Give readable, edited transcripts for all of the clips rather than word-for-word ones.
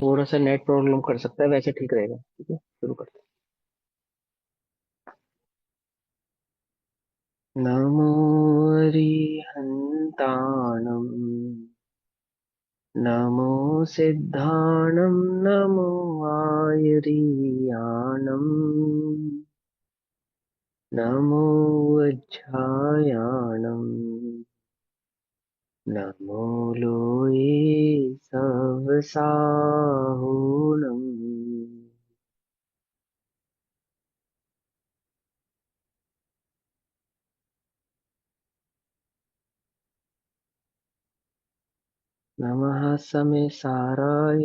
थोड़ा सा net problem कर सकता है, वैसे ठीक रहेगा। ठीक है, शुरू करते हैं। नमो अरिहंताणम, नमो सिद्धाणम, नमो आयरियाणम, नमो वज्रायाणम, नमो लोये सवसाहुणम। नमः समे साराय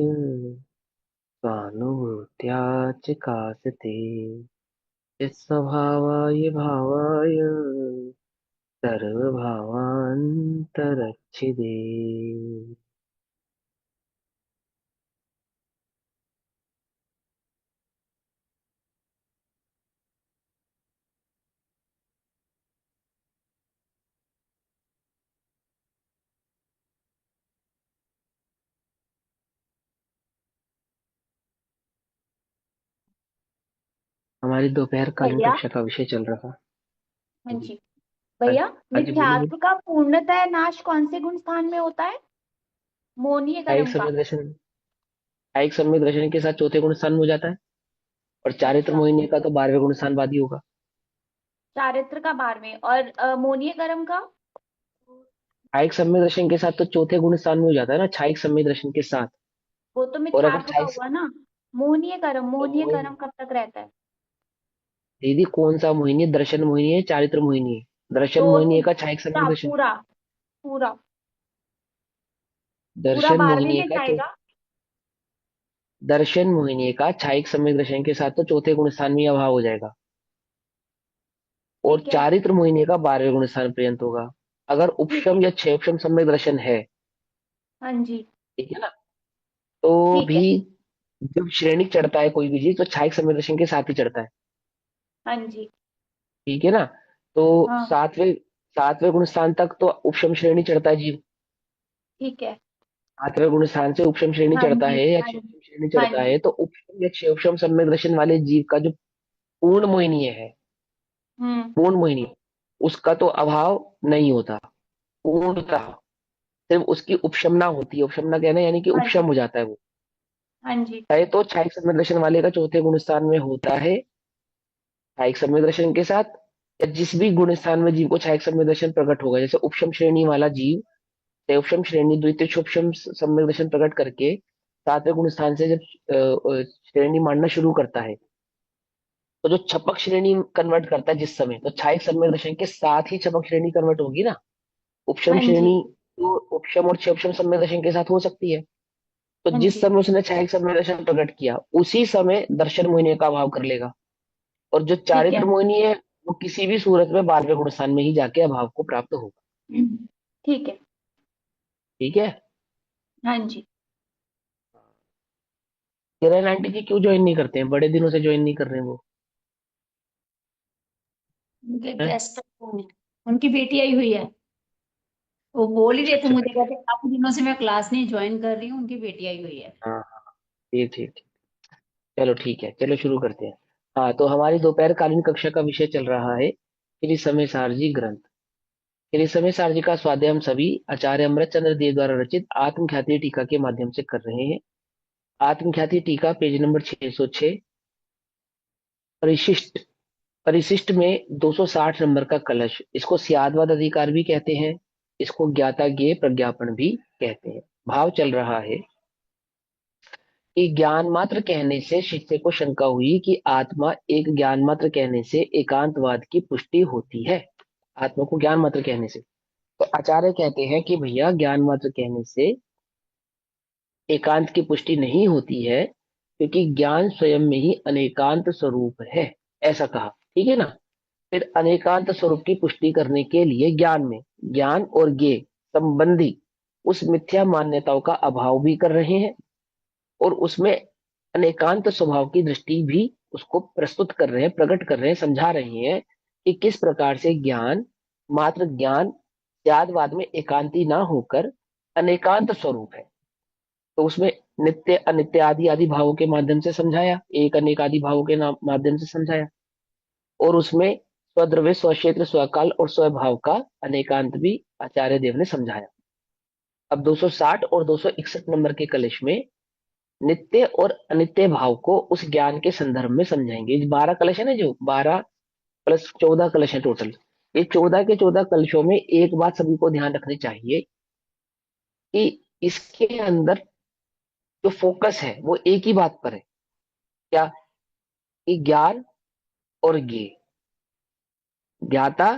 स्वानुभूत्या च कासते, चित्स्वभावाय भावाय सर्वभावान्तरच्छिदे। हमारी दोपहरकालीन भैया। कक्षा का विषय चल रहा। हाँ हाँ जी। जी। हाँ भैया, हाँ जी, बोलिए। मिथ्यात्व का पूर्णतः नाश कौन से गुण स्थान में होता है? मोनीय कायिक कर्म का। सम्यक दर्शन, कायिक सम्यक दर्शन के साथ चौथे गुण स्थान में हो जाता है। और चारित्र अच्छा। मोहिनी का तो 12वें गुण स्थान वादी होगा। चारित्र का 12वें और मोनीय कर्म का। कायिक सम्यक दर्शन के साथ तो चौथे गुण स्थान में हो जाता है ना, छायिक सम्यक दर्शन के साथ। वो तो और अगर मिथ्यात्व का छायिक, हुआ ना। मोहनीय कर्म, तो मोहनीय मोहिनी, कर्म कब तक रहता है? दीदी कौन सा मोहिनी है? दर्शन मोहिनी है, चारित्र मोहिनी है? दर्शन मोहिनी दोनों का छायिक सम्यक पूरा दर्शन, पूरा पूरा पूरा दर्शन 12वें मोहिनी में का जाएगा। दर्शन मोहिनी का छायिक सम्यक दर्शन के साथ तो चौथे गुण स्थान में ही अभाव हो जाएगा। और ठीक है। चारित्र मोहिनी का 12वें गुण स्थान पर्यंत होगा। अगर ठीक है। उपशम या क्षेपशम सम्यक दर्शन है, हाँ जी। ठीक है ना, तो ठीक भी है। जब श्रेणी चढ़ता है कोई भी चीज तो छायिक सम्यक दर्शन के साथ ही चढ़ता है। हाँ जी। ठीक है ना। तो हाँ। सातवें सातवें गुण स्थान तक तो उपशम श्रेणी चढ़ता है जीव। ठीक है। सातवें गुण स्थान से उपशम श्रेणी हाँ चढ़ता जी। है या हाँ जी। क्षेपशम श्रेणी हाँ चढ़ता जी। है, तो उपशम या क्षेपशम सम्यक दर्शन वाले जीव का जो पूर्ण मोहिनीय है, हम्म। पूर्ण मोहिनी, उसका तो अभाव नहीं होता पूर्णतः। सिर्फ उसकी उपशमना होती है। उपशमना कहना यानी कि हाँ उपशम जी। हो जाता है वो। हाँ जी। चाहे तो छायिक सम्यक दर्शन वाले का चौथे गुण स्थान में होता है, छायिक सम्यक दर्शन के साथ, या जिस भी गुण स्थान में जीव को छायिक सम्यक दर्शन प्रकट होगा, जैसे उपशम श्रेणी वाला जीव उपशम श्रेणी द्वितीय उपशम सम्यक दर्शन प्रकट करके सातवें गुण स्थान से जब श्रेणी मांडना शुरू करता है, तो जो छपक श्रेणी कन्वर्ट करता है जिस समय, तो छायिक सम्यक दर्शन के साथ ही छपक श्रेणी कन्वर्ट होगी ना। उपशम हाँ जी। श्रेणी तो उपशम और क्षेपशम सम्यक दर्शन के साथ हो सकती है। तो हाँ जिस जी। समय उसने छायिक सम्यक दर्शन प्रकट किया, उसी समय दर्शन मोहिनी का अभाव कर लेगा। और जो ठीक चारित्र है। मोहिनी है, वो किसी भी सूरत में 12वें गुण स्थान में ही जाके अभाव को प्राप्त होगा। ठीक है। ठीक है। हाँ जी। किरण आंटी जी क्यों ज्वाइन नहीं करते हैं? बड़े दिनों से ज्वाइन नहीं कर रहे हैं वो। उनके हैं? गेस्ट उनकी बेटी आई हुई है। वो बोल ही अच्छा रहे थे अच्छा, मुझे, बेटी। कहते काफी दिनों से मैं क्लास नहीं ज्वाइन कर रही हूँ, उनकी बेटी आई हुई है। हाँ हाँ, ये ठीक ठीक। चलो ठीक है, चलो शुरू करते हैं। हाँ, तो हमारी दोपहरकालीन कक्षा का विषय चल रहा है श्री समय सारजी ग्रंथ। श्री समय सारजी का स्वाध्याय हम सभी आचार्य अमृतचंद्र देव द्वारा रचित आत्मख्याति टीका के माध्यम से कर रहे हैं। आत्मख्याति टीका पेज नंबर 606। परिशिष्ट, परिशिष्ट में 260 नंबर का कलश, इसको सियादवाद अधिकार भी कहते हैं, इसको ज्ञाता ज्ञेय प्रज्ञापन भी कहते हैं। भाव चल रहा है कि ज्ञान मात्र कहने से शिष्य को शंका हुई कि आत्मा एक ज्ञान मात्र कहने से एकांतवाद की पुष्टि होती है। आत्मा को ज्ञान मात्र कहने से, तो आचार्य कहते हैं कि भैया ज्ञान मात्र कहने से एकांत की पुष्टि नहीं होती है, क्योंकि ज्ञान स्वयं में ही अनेकांत स्वरूप है। ऐसा कहा, ठीक है ना। फिर अनेकांत स्वरूप की पुष्टि करने के लिए ज्ञान में ज्ञान और ज्ञेय संबंधी उस मिथ्या मान्यताओं का अभाव भी कर रहे हैं, और उसमें अनेकांत स्वभाव की दृष्टि भी उसको प्रस्तुत कर रहे हैं, प्रकट कर रहे हैं, समझा रहे हैं कि किस प्रकार से ज्ञान, मात्र ज्ञान, त्यागवाद में एकांती ना होकर अनेकांत स्वरूप है। तो उसमें नित्य अनित्य आदि आदि भावों के माध्यम से समझाया, एक अनेक आदि भावों के नाम माध्यम से समझाया। और उसमें स्वद्रव्य स्वक्षेत्र स्वकाल और स्वभाव का अनेकांत भी आचार्य देव ने समझाया। अब 260 और 261 नंबर के कलिश में नित्य और अनित्य भाव को उस ज्ञान के संदर्भ में समझाएंगे। 12 कलश है ना, जो 12 प्लस 14 कलश है टोटल। ये 14 के 14 कलशों में एक बात सभी को ध्यान रखनी चाहिए कि इसके अंदर जो फोकस है वो एक ही बात पर है। क्या? कि ज्ञान और ज्ञेय, ज्ञाता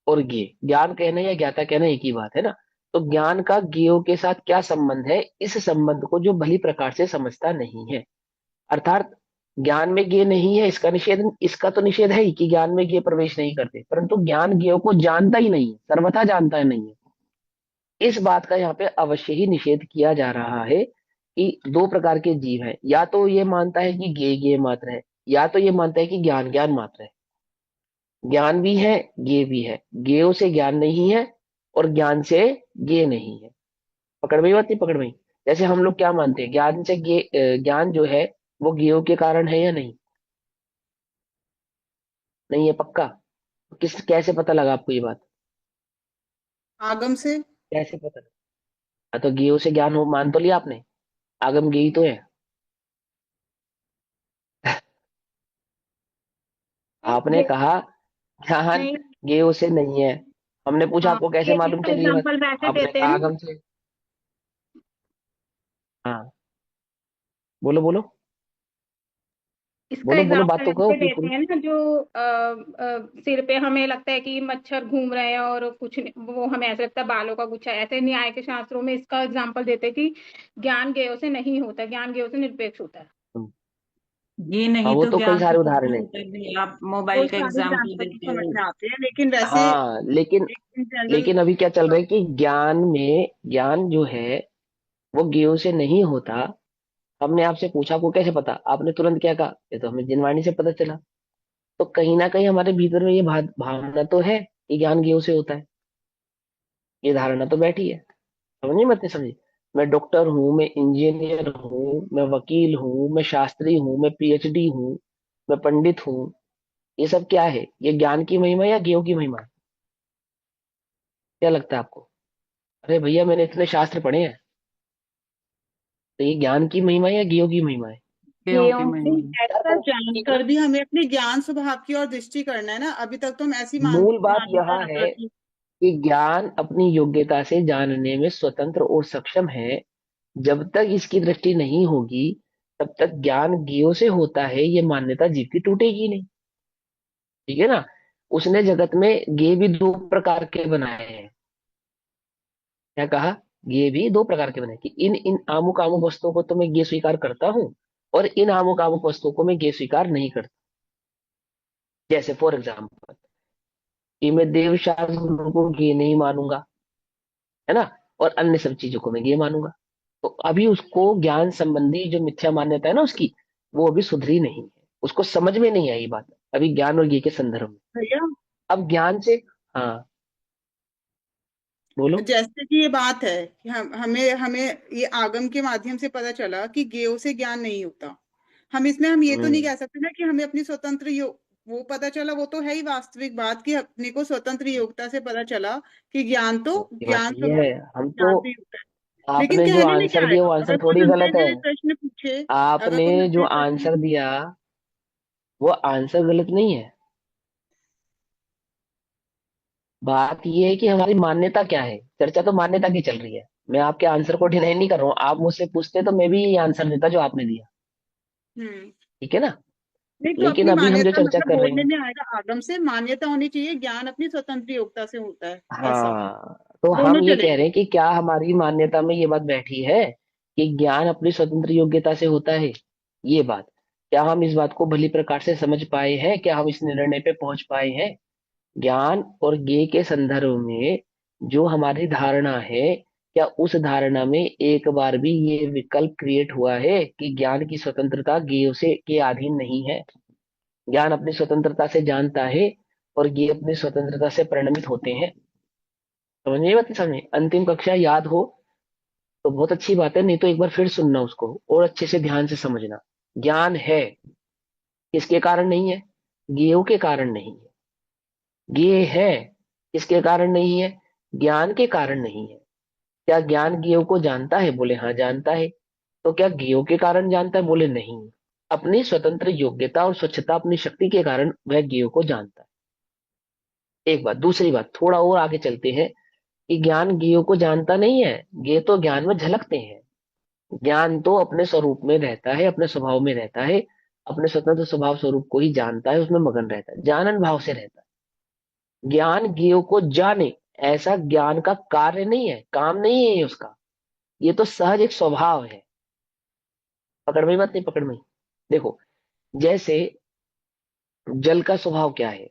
और ज्ञेय, ज्ञान कहना या ज्ञाता कहना एक ही बात है ना। तो ज्ञान का ज्ञेयों के साथ क्या संबंध है, इस संबंध को जो भली प्रकार से समझता नहीं है, अर्थात ज्ञान में ज्ञेय नहीं है, इसका निषेध, इसका तो निषेध है ही कि ज्ञान में ज्ञेय प्रवेश नहीं करते, परंतु ज्ञान ज्ञेयों को जानता ही नहीं है, सर्वथा जानता ही नहीं है। इस बात का यहाँ पे अवश्य ही निषेध किया जा रहा है कि दो प्रकार के जीव हैं, या तो ये मानता है कि ज्ञेय ज्ञेय मात्र है, या तो ये मानता है कि ज्ञान ज्ञान मात्र है। ज्ञान भी है, ज्ञेय भी है, ज्ञेयों से ज्ञान नहीं है और ज्ञान से ज्ञेय नहीं है। पकड़ में बात नहीं? पकड़ में? जैसे हम लोग क्या मानते हैं, ज्ञान से ज्ञान जो है वो ज्ञेयों के कारण है या नहीं? नहीं है पक्का? किस कैसे पता लगा आपको ये बात? आगम से। कैसे पता लगा? हाँ, तो ज्ञेयों से ज्ञान हो मान तो लिया आपने, आगम ज्ञेय तो है। आपने ये कहा ज्ञान नहीं। ज्ञेयों से नहीं है, हमने पूछा हाँ, आपको कैसे ये मालूम इसका चली ये बात? एग्जांपल वैसे आपने देते हैं कहा ना। आगम से। हाँ, बोलो बोलो, इसका बोलो बोलो, बात एग्जांपल तो कहो ऐसे देते पूरी। हैं ना, जो सिर पे हमें लगता है कि मच्छर घूम रहे हैं और कुछ वो हमें ऐसा लगता है बालों का गुच्छा, ऐसे न्याय के शास्त्रों में इसका एग्जांपल देते हैं कि ज्ञान ज्ञेयों से नहीं होता, ज्ञान ज्ञेयों से निरपेक्ष होता है। ये हाँ, नहीं वो तो तो कई ज्ञान तो सारे कुछ उदाहरण भी है। होता है भाई, आप वो मोबाइल का सारे एग्जाम्पल एग्जांपल देते समझ हो। में आते हैं, लेकिन वैसे हाँ, लेकिन इन जनरल। लेकिन अभी क्या चल रहा है कि ज्ञान में, ज्ञान जो है वो ज्ञेयों से नहीं होता। हमने आपसे पूछा आपको कैसे पता, आपने तुरंत क्या कहा, ये तो हमें जिनवाणी से पता चला। तो कहीं ना कहीं हमारे भीतर में ये भावना तो है कि ज्ञान ज्ञेयों से होता है, ये धारणा तो बैठी है। समझिए मत नहीं समझिए, मैं डॉक्टर हूँ, मैं इंजीनियर हूँ, मैं वकील हूँ, मैं शास्त्री हूँ, मैं पीएचडी हूँ, मैं पंडित हूँ, ये सब क्या है? ये ज्ञान की महिमा या ज्ञेयों की महिमा है? क्या लगता है आपको? अरे भैया मैंने इतने शास्त्र पढ़े हैं, तो ये ज्ञान की महिमा है या ज्ञेयों की महिमा है? ज्ञेयों की ज्ञेयों से महिमा। ऐसा ठीक है ना? जानकर भी हमें अपने ज्ञान स्वभाव की ओर दृष्टि करना है ना। अभी तक तो हम ऐसी मूल बात मान्यता यह रखा है कि कि ज्ञान अपनी योग्यता से जानने में स्वतंत्र और सक्षम है। जब तक इसकी दृष्टि नहीं होगी तब तक ज्ञान ज्ञेयों से होता है ये मान्यता जीव की टूटेगी नहीं। ठीक है ना? उसने जगत में ज्ञेय भी दो प्रकार के बनाए हैं। क्या कहा? ये भी दो प्रकार के बनाए कि इन इन आमुक आमुक वस्तुओं को तो मैं ज्ञेय स्वीकार करता हूँ, और इन आमुक आमुक वस्तुओं को मैं ज्ञेय स्वीकार नहीं करता। जैसे फॉर एग्जाम्पल कि मैं देव शास्त्र को ज्ञेय नहीं मानूंगा, है ना, और अन्य सब चीजों को मैं ज्ञेय मानूंगा। तो अभी उसको ज्ञान संबंधी जो मिथ्या मान्यता है ना उसकी, वो अभी सुधरी नहीं है, उसको समझ में नहीं आई बात अभी ज्ञान और ज्ञेय के संदर्भ में। भैया, अब ज्ञान से, हाँ बोलो। जैसे कि ये बात है कि हम हमें हमें ये आगम के माध्यम से पता चला कि ज्ञेयों से ज्ञान नहीं होता। हम ये तो नहीं हम्म, कह सकते ना कि हमें अपनी स्वतंत्र योग, वो पता चला, वो तो है ही वास्तविक बात कि अपने को स्वतंत्र योग्यता से पता चला कि ज्ञान तो ये बात ज्ञान सही है। स्वभाव हम तो, ज्ञान से युक्त है। लेकिन आपने जो कहने में क्या आंसर दिया आएगा, वो अगर आंसर कोई थोड़ी हमसे गलत है। ये प्रश्न पूछे, अगर आपने कोई हमसे जो ये प्रश्न। आंसर दिया वो आंसर गलत नहीं है। बात ये है कि हमारी मान्यता क्या है, चर्चा तो मान्यता की चल रही है। मैं आपके आंसर को डिनाई नहीं कर रहा हूँ, आप मुझसे पूछते तो मैं भी यही आंसर देता जो आपने दिया। हम्म। ठीक है ना? नहीं तो लेकिन अपनी अभी हम जो मान्यता चर्चा मतलब कर रहे बोलने हैं, में आएगा, आगम से मान्यता होनी चाहिए, ज्ञान अपनी स्वतंत्र योग्यता से होता है। ऐसा हाँ, तो दोनों हम ये कह चलेगा। रहे हैं कि क्या हमारी मान्यता में ये बात बैठी है कि ज्ञान अपनी स्वतंत्र योग्यता से होता है? ये बात, क्या हम इस बात को भली प्रकार से समझ पाए हैं? क्या हम इस निर्णय पे पहुंच पाए हैं? ज्ञान और ज्ञेय के संदर्भ में जो हमारी धारणा है, क्या उस धारणा में एक बार भी ये विकल्प क्रिएट हुआ है कि ज्ञान की स्वतंत्रता ज्ञेय से के अधीन नहीं है? ज्ञान अपनी स्वतंत्रता से जानता है और ज्ञेय अपनी स्वतंत्रता से परिणमित होते हैं। समझ में बात? समझ में? अंतिम कक्षा याद हो तो बहुत अच्छी बात है, नहीं तो एक बार फिर सुनना उसको और अच्छे से ध्यान से समझना। ज्ञान है, किसके कारण नहीं है? ज्ञेय के कारण नहीं है। ज्ञेय है, किसके कारण नहीं है? ज्ञान के कारण नहीं है। क्या ज्ञान ज्ञेय को जानता है? बोले हाँ जानता है। तो क्या ज्ञेय के कारण जानता है? बोले नहीं। अपनी स्वतंत्र योग्यता और स्वच्छता, अपनी शक्ति के कारण वह ज्ञेय को जानता है। एक बात। दूसरी बात, थोड़ा और आगे चलते हैं कि ज्ञान ज्ञेय को जानता नहीं है। ज्ञेय तो ज्ञान में झलकते हैं। ज्ञान तो अपने स्वरूप में रहता है, अपने स्वभाव में रहता है, अपने स्वतंत्र स्वभाव स्वरूप को ही जानता है, उसमें मगन रहता है, जानन भाव से रहता है। ज्ञान ज्ञेय को जाने, ऐसा ज्ञान का कार्य नहीं है, काम नहीं है ये उसका। ये तो सहज एक स्वभाव है। पकड़ में बात नहीं? पकड़ में। देखो, जैसे जल का स्वभाव क्या है?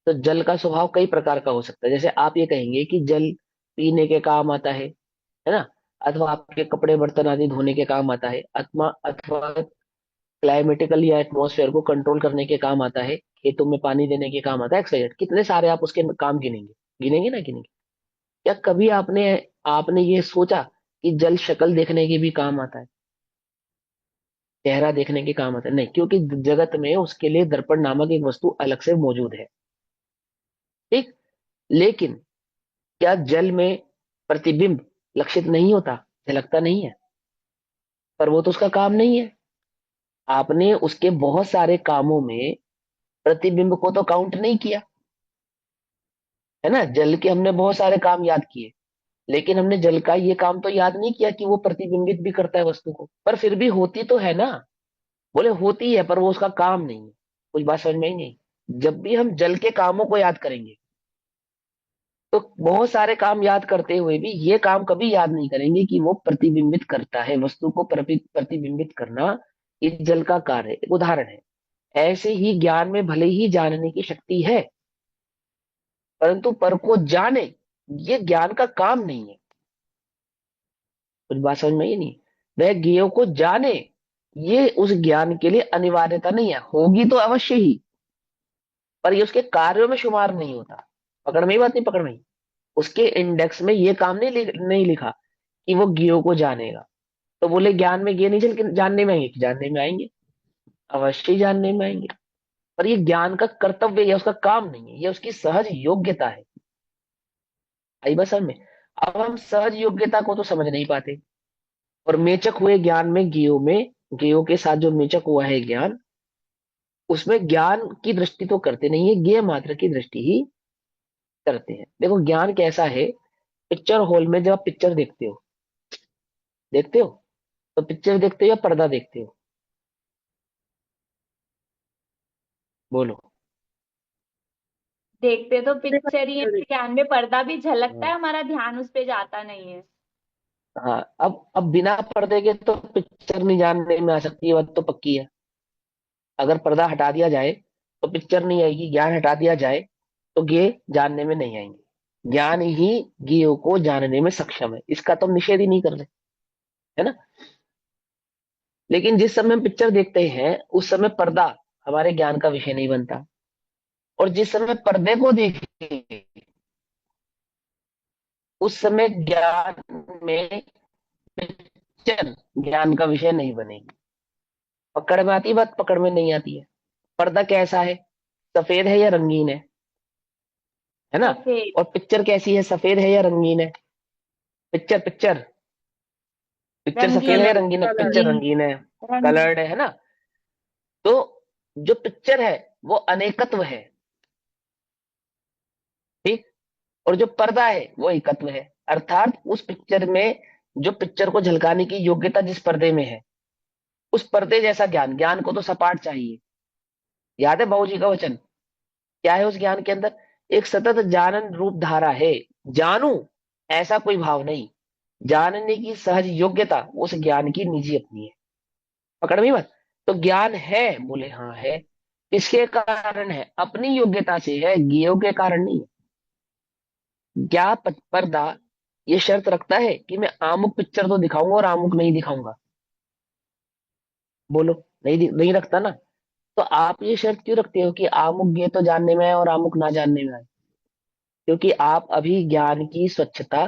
तो जल का स्वभाव कई प्रकार का हो सकता है। जैसे आप ये कहेंगे कि जल पीने के काम आता है ना? अथवा आपके कपड़े बर्तन आदि धोने के काम आता है, अथवा क्लाइमेटिकल या एटमॉस्फेयर को कंट्रोल करने के काम आता है, खेतों में पानी देने के काम आता है, एक्सवाइजेड। कितने सारे आप उसके काम गिनेंगे? गिनेंगे ना गिनेंगे? क्या कभी आपने आपने ये सोचा कि जल शक्ल देखने के भी काम आता है, चेहरा देखने के काम आता है? नहीं, क्योंकि जगत में उसके लिए दर्पण नामक एक वस्तु अलग से मौजूद है। ठीक। लेकिन क्या जल में प्रतिबिंब लक्षित नहीं होता, झलकता नहीं है? पर वो तो उसका काम नहीं है। आपने उसके बहुत सारे कामों में प्रतिबिंब को तो काउंट नहीं किया, है ना? जल के हमने बहुत सारे काम याद किए, लेकिन हमने जल का ये काम तो याद नहीं किया कि वो प्रतिबिंबित भी करता है वस्तु को। पर फिर भी होती तो है ना? बोले होती है, पर वो उसका काम नहीं है। कुछ बात समझ में आई नहीं? जब भी हम जल के कामों को याद करेंगे, तो बहुत सारे काम याद करते हुए भी ये काम कभी याद नहीं करेंगे कि वो प्रतिबिंबित करता है, वस्तु को प्रतिबिंबित करना ये जल का कार्य है। एक उदाहरण है। ऐसे ही ज्ञान में भले ही जानने की शक्ति है, परंतु पर को जाने, ये ज्ञान का काम नहीं है। कुछ बात समझ में आई नहीं? वह ज्ञेय को जाने, ये उस ज्ञान के लिए अनिवार्यता नहीं है। होगी तो अवश्य ही, पर ये उसके कार्यों में शुमार नहीं होता। पकड़ में ही बात नहीं? पकड़ में ही। उसके इंडेक्स में ये काम नहीं लिखा कि वो ज्ञेय को जानेगा। तो बोले ज्ञान में ज्ञेय नहीं चल, जानने में आएंगे कि जानने में आएंगे? अवश्य ही जानने में आएंगे। पर ये ज्ञान का कर्तव्य या उसका काम नहीं है, ये उसकी सहज योग्यता है। आई बस में। अब हम सहज योग्यता को तो समझ नहीं पाते, और मेचक हुए ज्ञान में ज्ञेयों के साथ जो मेचक हुआ है ज्ञान, उसमें ज्ञान की दृष्टि तो करते नहीं है, ज्ञेय मात्र की दृष्टि ही करते हैं। देखो ज्ञान कैसा है। पिक्चर हॉल में जब आप पिक्चर देखते हो तो पिक्चर देखते हो या पर्दा देखते हो? बोलो। देखते तो पिक्चर ही है, ज्ञान में पर्दा भी झलकता हाँ। है, हमारा ध्यान उस पे जाता नहीं है। हाँ, अब बिना पर्दे के तो पिक्चर नहीं जानने में आ सकती, ये बात तो पक्की है। अगर पर्दा हटा दिया जाए तो पिक्चर नहीं आएगी, ज्ञान हटा दिया जाए तो ज्ञेय जानने में नहीं आएंगे। ज्ञान ही ज्ञेय को जानने में सक्षम है, इसका तो हम निषेध ही नहीं कर रहे, है ना? लेकिन जिस समय हम पिक्चर देखते हैं उस समय पर्दा हमारे ज्ञान का विषय नहीं बनता, और जिस समय पर्दे को देखेंगे उस समय ज्ञान में पिक्चर ज्ञान का विषय नहीं बनेगी। पकड़ में आती है बात? पकड़ में नहीं आती है? पर्दा कैसा है? सफेद है या रंगीन है ना? सफेद। और पिक्चर कैसी है? सफेद है या रंगीन है? पिक्चर पिक्चर पिक्चर सफेद है रंगीन। या रंगीन है? पिक्चर रंगीन। रंगीन है, रंगीन। कलर्ड है ना? तो जो पिक्चर है वो अनेकत्व है, ठीक। और जो पर्दा है वो एकत्व है। अर्थात उस पिक्चर में जो पिक्चर को झलकाने की योग्यता जिस पर्दे में है, उस पर्दे जैसा ज्ञान, ज्ञान को तो सपाट चाहिए। याद है बाबूजी का वचन? क्या है उस ज्ञान के अंदर? एक सतत जानन रूप धारा है। जानू ऐसा कोई भाव नहीं, जानने की सहज योग्यता उस ज्ञान की निजी अपनी है। पकड़ में मत। तो ज्ञान है, बोले हाँ है। किसके कारण है? अपनी योग्यता से है, ज्ञेय के कारण नहीं है। क्या पर्दा ये शर्त रखता है कि मैं आमुक पिक्चर तो दिखाऊंगा और आमुक नहीं दिखाऊंगा? बोलो। नहीं रखता ना। तो आप ये शर्त क्यों रखते हो कि आमुक ये तो जानने में आए और आमुक ना जानने में आए? क्योंकि आप अभी ज्ञान की स्वच्छता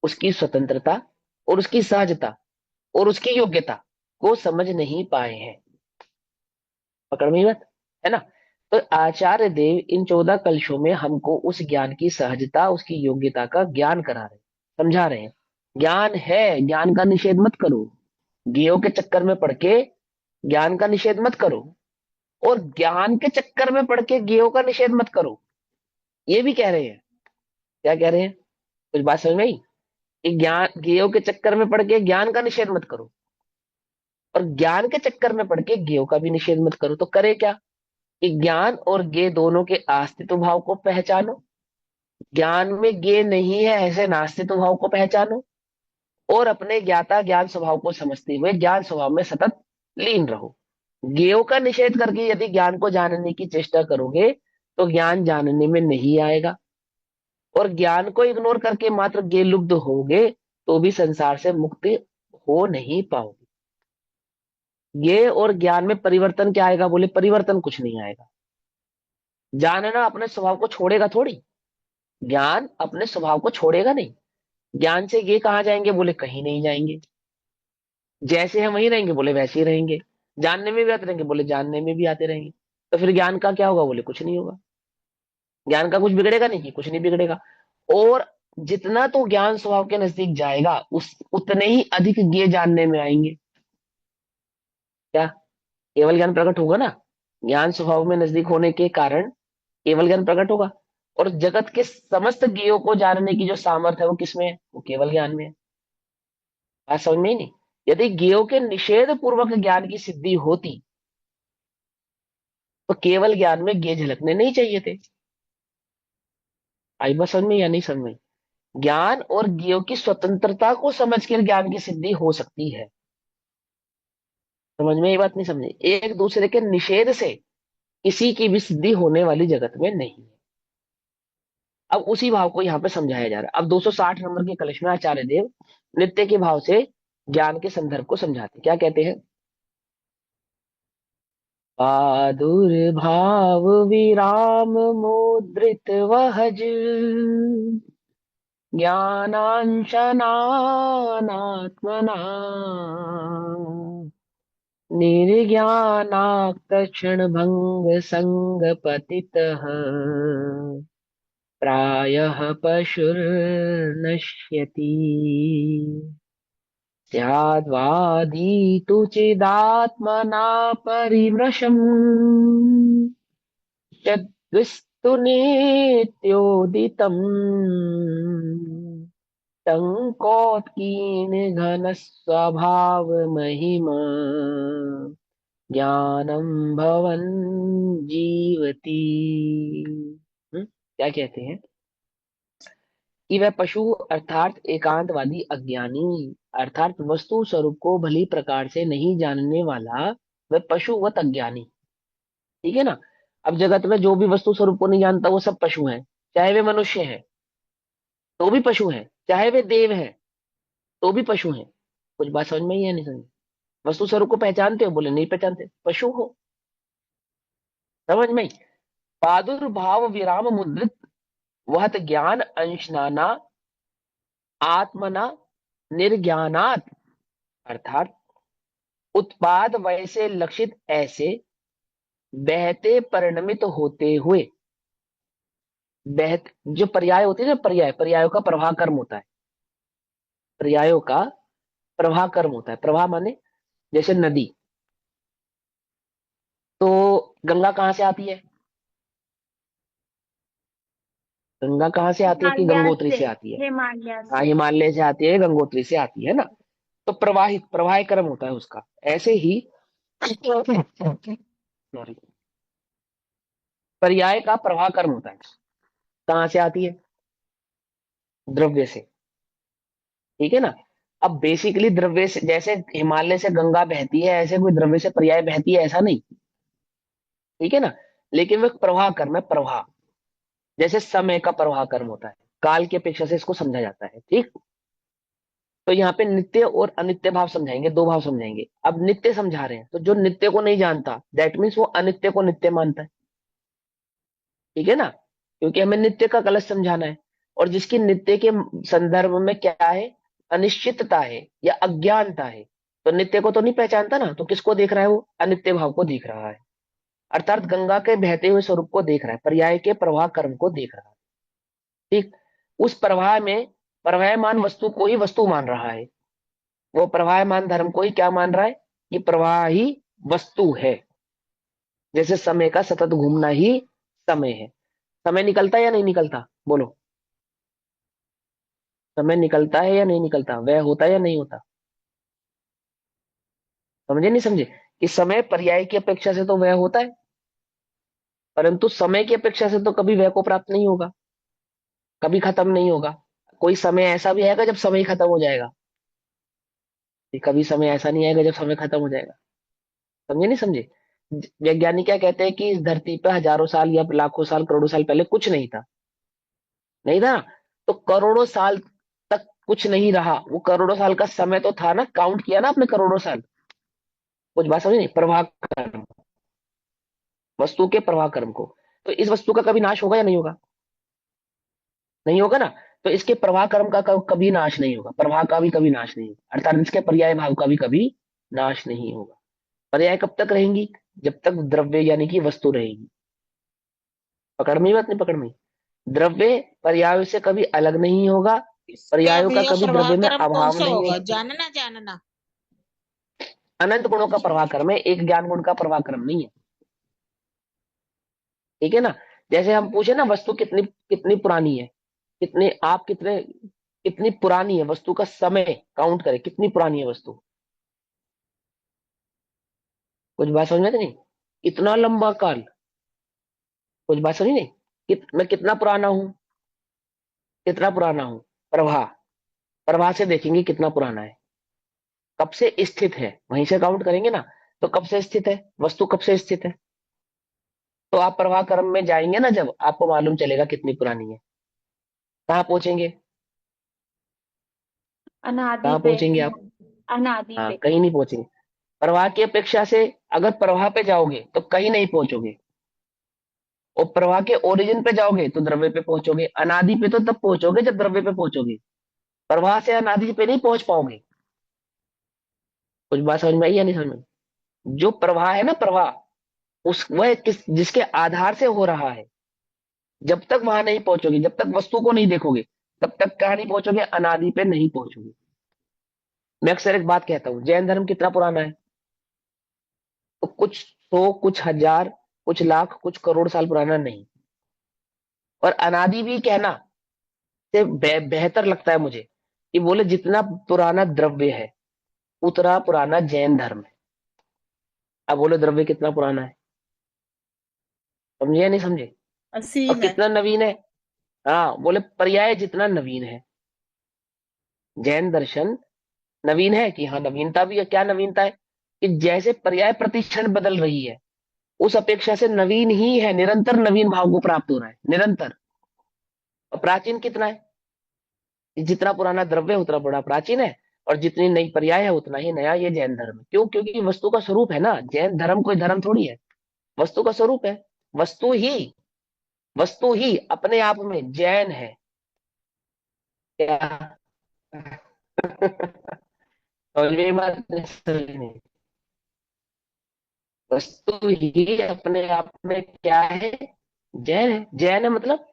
उसकी स्वतंत्रता और उसकी सहजता और उसकी योग्यता को समझ नहीं पाए हैं। पकड़ में ही बात है ना। तो आचार्य देव इन 14 कलशों में हमको उस ज्ञान की सहजता, उसकी योग्यता का ज्ञान करा रहे, समझा रहे हैं। ज्ञान है, ज्ञान का निषेध मत करो। ज्ञेयों के चक्कर में पड़ के ज्ञान का निषेध मत करो, और ज्ञान के चक्कर में पड़ के ज्ञेयों का निषेध मत करो। ये भी कह रहे हैं। क्या कह रहे हैं? कुछ बात समझ में आई? कि ज्ञान, ज्ञेयों के चक्कर में पड़ के ज्ञान का निषेध मत करो, और ज्ञान के चक्कर में पड़ के ज्ञेयों का भी निषेध मत करो। तो करे क्या? कि ज्ञान और ज्ञेय दोनों के अस्तित्व भाव को पहचानो। ज्ञान में ज्ञेय नहीं है ऐसे नास्तित्व भाव को पहचानो, और अपने ज्ञाता ज्ञान स्वभाव को समझते हुए ज्ञान स्वभाव में सतत लीन रहो। ज्ञेयों का निषेध करके यदि ज्ञान को जानने की चेष्टा करोगे तो ज्ञान जानने में नहीं आएगा, और ज्ञान को इग्नोर करके मात्र ज्ञेय लुब्ध होगे तो भी संसार से मुक्ति हो नहीं पाओगे। ज्ञेय और ज्ञान में परिवर्तन क्या आएगा? बोले परिवर्तन कुछ नहीं आएगा। जानना अपने स्वभाव को छोड़ेगा थोड़ी, ज्ञान अपने स्वभाव को छोड़ेगा नहीं। ज्ञान से ये कहाँ जाएंगे? बोले कहीं नहीं जाएंगे। जैसे हम वहीं रहेंगे, बोले वैसे ही रहेंगे। जानने में भी आते रहेंगे, बोले जानने में भी आते रहेंगे। तो फिर ज्ञान का क्या होगा? बोले कुछ नहीं होगा। ज्ञान का कुछ बिगड़ेगा नहीं, कि कुछ नहीं बिगड़ेगा। और जितना तो ज्ञान स्वभाव के नजदीक जाएगा उस उतने ही अधिक ज्ञेय जानने में आएंगे। क्या? केवल ज्ञान प्रकट होगा ना, ज्ञान स्वभाव में नजदीक होने के कारण केवल ज्ञान प्रकट होगा। और जगत के समस्त ज्ञेयों को जानने की जो सामर्थ्य है वो किसमें है? वो केवल ज्ञान में है। बात समझ में ही नहीं। यदि ज्ञेयों के निषेध पूर्वक ज्ञान की सिद्धि होती तो केवल ज्ञान में ज्ञेय झलकने नहीं चाहिए थे। आई बात समझ में या नहीं समझ में? ज्ञान और ज्ञेयों की स्वतंत्रता को समझकर ज्ञान की सिद्धि हो सकती है। समझ में ये बात नहीं? समझे? एक दूसरे के निषेध से किसी की भी सिद्धि होने वाली जगत में नहीं है। अब उसी भाव को यहाँ पे समझाया जा रहा है। अब 260 नंबर के कलश में आचार्य देव नित्य के भाव से ज्ञान के संदर्भ को समझाते क्या कहते हैं? प्रादुर्भाव विराम मुद्रित वहज ज्ञानांशनात्मना निर्ज्ञानाक्त क्षण भंग संग पतितः प्रायः पशुर्नश्यति स्याद्वादीतु चिदात्मना परिवृशम् यद्विस्तु नित्योदितम् टङ्कोत्कीर्ण घन स्वभाव महिमा ज्ञानम भवन जीवती। क्या कहते हैं? कि वह पशु अर्थात एकांतवादी अज्ञानी, अर्थात वस्तु स्वरूप को भली प्रकार से नहीं जानने वाला, वह पशुवत अज्ञानी। ठीक है ना। अब जगत में जो भी वस्तु स्वरूप को नहीं जानता वो सब पशु हैं। चाहे वे मनुष्य हैं तो भी पशु हैं, चाहे वे देव हैं तो भी पशु हैं। कुछ बात समझ में ही है नहीं समझ? वस्तु स्वरूप को पहचानते हो? बोले नहीं पहचानते, पशु हो। समझ में? प्रादुर्भाव विराम मुद्रित वह ज्ञान अंशनाना आत्मना निर्ज्ञानात, अर्थात उत्पाद वैसे लक्षित ऐसे बहते परिणमित होते हुए, बहत जो पर्याय होते हैं ना, पर्यायों का प्रवाह कर्म होता है। पर्यायों का प्रवाह कर्म होता है। प्रवाह माने जैसे नदी, तो गंगा कहाँ से आती है? गंगा कहाँ से आती है? कि हिमालय गंगोत्री से। से आती है। हिमालय हाँ, से। हिमालय से आती है, गंगोत्री से आती है ना। तो प्रवाहित प्रवाह क्रम होता है उसका। ऐसे ही सॉरी, पर्याय का प्रवाह कर्म होता है। कहाँ से आती है? द्रव्य से। ठीक है ना। अब बेसिकली द्रव्य से, जैसे हिमालय से गंगा बहती है ऐसे कोई द्रव्य से पर्याय बहती है ऐसा नहीं। ठीक है ना। लेकिन वह प्रवाह कर्म है, प्रवाह। जैसे समय का प्रवाह कर्म होता है, काल की अपेक्षा से इसको समझा जाता है। ठीक। तो यहाँ पे नित्य और अनित्य भाव समझाएंगे, दो भाव समझाएंगे। अब नित्य समझा रहे हैं तो जो नित्य को नहीं जानता दैट मीन्स वो अनित्य को नित्य मानता है। ठीक है ना। क्योंकि हमें नित्य का कलश समझाना है। और जिसकी नित्य के संदर्भ में क्या है, अनिश्चितता है या अज्ञानता है। तो नित्य को तो नहीं पहचानता ना, तो किसको देख रहा है, वो अनित्य भाव को देख रहा है, अर्थात गंगा के बहते हुए स्वरूप को देख रहा है, पर्याय के प्रवाह कर्म को देख रहा है। ठीक, उस प्रवाह में प्रवाहमान वस्तु को ही वस्तु मान रहा है, वो प्रवाहमान धर्म को ही क्या मान रहा है, ये प्रवाह ही वस्तु है। जैसे समय का सतत घूमना ही समय है। समय निकलता है या नहीं निकलता, बोलो, समय निकलता है या नहीं निकलता, वह होता है या नहीं होता, समझे नहीं समझे, कि समय पर्याय की अपेक्षा से तो वह होता है, परंतु समय की अपेक्षा से तो कभी वह को प्राप्त नहीं होगा, कभी खत्म नहीं होगा। कोई समय ऐसा भी आएगा जब समय ही खत्म हो जाएगा, कि कभी समय ऐसा नहीं आएगा जब समय खत्म हो जाएगा। समझे नहीं समझे। वैज्ञानिक क्या कहते हैं कि इस धरती पे हजारों साल या लाखों साल करोड़ों साल पहले कुछ नहीं था, नहीं था, तो करोड़ों साल तक कुछ नहीं रहा, वो करोड़ों साल का समय तो था ना, काउंट किया ना आपने करोड़ों साल। कुछ बात समझ नहीं, प्रवाह कर्म, वस्तु के प्रवाह कर्म को। तो इस वस्तु का कभी नाश होगा या नहीं होगा, नहीं होगा ना। तो इसके प्रवाह कर्म का कभी नाश नहीं होगा, प्रवाह का भी कभी नाश नहीं होगा, अर्थात इसके पर्याय भाव का भी कभी नाश नहीं होगा। पर्याय कब तक रहेंगी, जब तक द्रव्य यानी कि वस्तु रहेगी। पकड़ में ही बात, नहीं पकड़ में, द्रव्य पर्याय से कभी अलग नहीं होगा, इसका पर्यायों का भैया कभी प्रवाह द्रव्य में कर्म कौन अभाव सा नहीं होगा, होगा। जानना जानना। अनंत गुणों का प्रवाह कर्म है, एक ज्ञान गुण का प्रवाह कर्म नहीं है, ठीक है ना। जैसे हम पूछे ना वस्तु कितनी कितनी पुरानी है, कितने आप कितने कितनी पुरानी है वस्तु का समय काउंट करें, कितनी पुरानी है वस्तु। कुछ बात समझ में आती नहीं, इतना लंबा काल, कुछ बात समझ नहीं, मैं कितना पुराना हूं, कितना पुराना हूं, प्रवाह, प्रवाह से देखेंगे कितना पुराना है, कब से स्थित है, वहीं से काउंट करेंगे ना। तो कब से स्थित है वस्तु, कब से स्थित है, तो आप प्रवाह क्रम में जाएंगे ना, जब आपको मालूम चलेगा कितनी पुरानी है। कहाँ पहुंचेंगे, अनादि कहाँ पे। पहुंचेंगे आप, अनादि हाँ पे। कहीं नहीं पहुंचेंगे। प्रवाह की अपेक्षा से अगर प्रवाह पे जाओगे तो कहीं नहीं पहुंचोगे, और प्रवाह के ओरिजिन पे जाओगे तो द्रव्य पे पहुंचोगे, अनादि पे तो तब पहुंचोगे जब द्रव्य पे पहुंचोगे, प्रवाह से अनादि पे नहीं पहुंच पाओगे। कुछ बात समझ में आई या नहीं समझ में। जो प्रवाह है ना, प्रवाह उस वह किस जिसके आधार से हो रहा है, जब तक वहां नहीं पहुंचोगे, जब तक वस्तु को नहीं देखोगे, तब तक कहां नहीं पहुंचोगे, अनादि पे नहीं पहुंचोगे। मैं अक्सर एक बात कहता हूं, जैन धर्म कितना पुराना है, तो कुछ सौ, कुछ हजार, कुछ लाख, कुछ करोड़ साल पुराना नहीं। और अनादि भी कहना से बेहतर लगता है मुझे, कि बोले जितना पुराना द्रव्य है उतना पुराना जैन धर्म है। अब बोले द्रव्य कितना पुराना है, समझे या नहीं समझे, और असीम है। कितना नवीन है। हाँ, बोले पर्याय जितना नवीन है, जैन दर्शन नवीन है, कि हाँ नवीनता भी है, क्या नवीनता है, कि जैसे पर्याय प्रतिक्षण बदल रही है, उस अपेक्षा से नवीन ही है, निरंतर नवीन भाव को प्राप्त हो रहा है निरंतर। और प्राचीन कितना है, जितना पुराना द्रव्य उतना बड़ा प्राचीन है, और जितनी नई पर्याय है उतना ही नया ये जैन धर्म है। क्यों, क्योंकि वस्तु का स्वरूप है ना, जैन धर्म कोई धर्म थोड़ी है, वस्तु का स्वरूप है। वस्तु ही, वस्तु ही अपने आप में जैन है, क्या समझ में बात नहीं, समझ नहीं। वस्तु ही अपने आप में क्या है, जैन है। जैन है मतलब,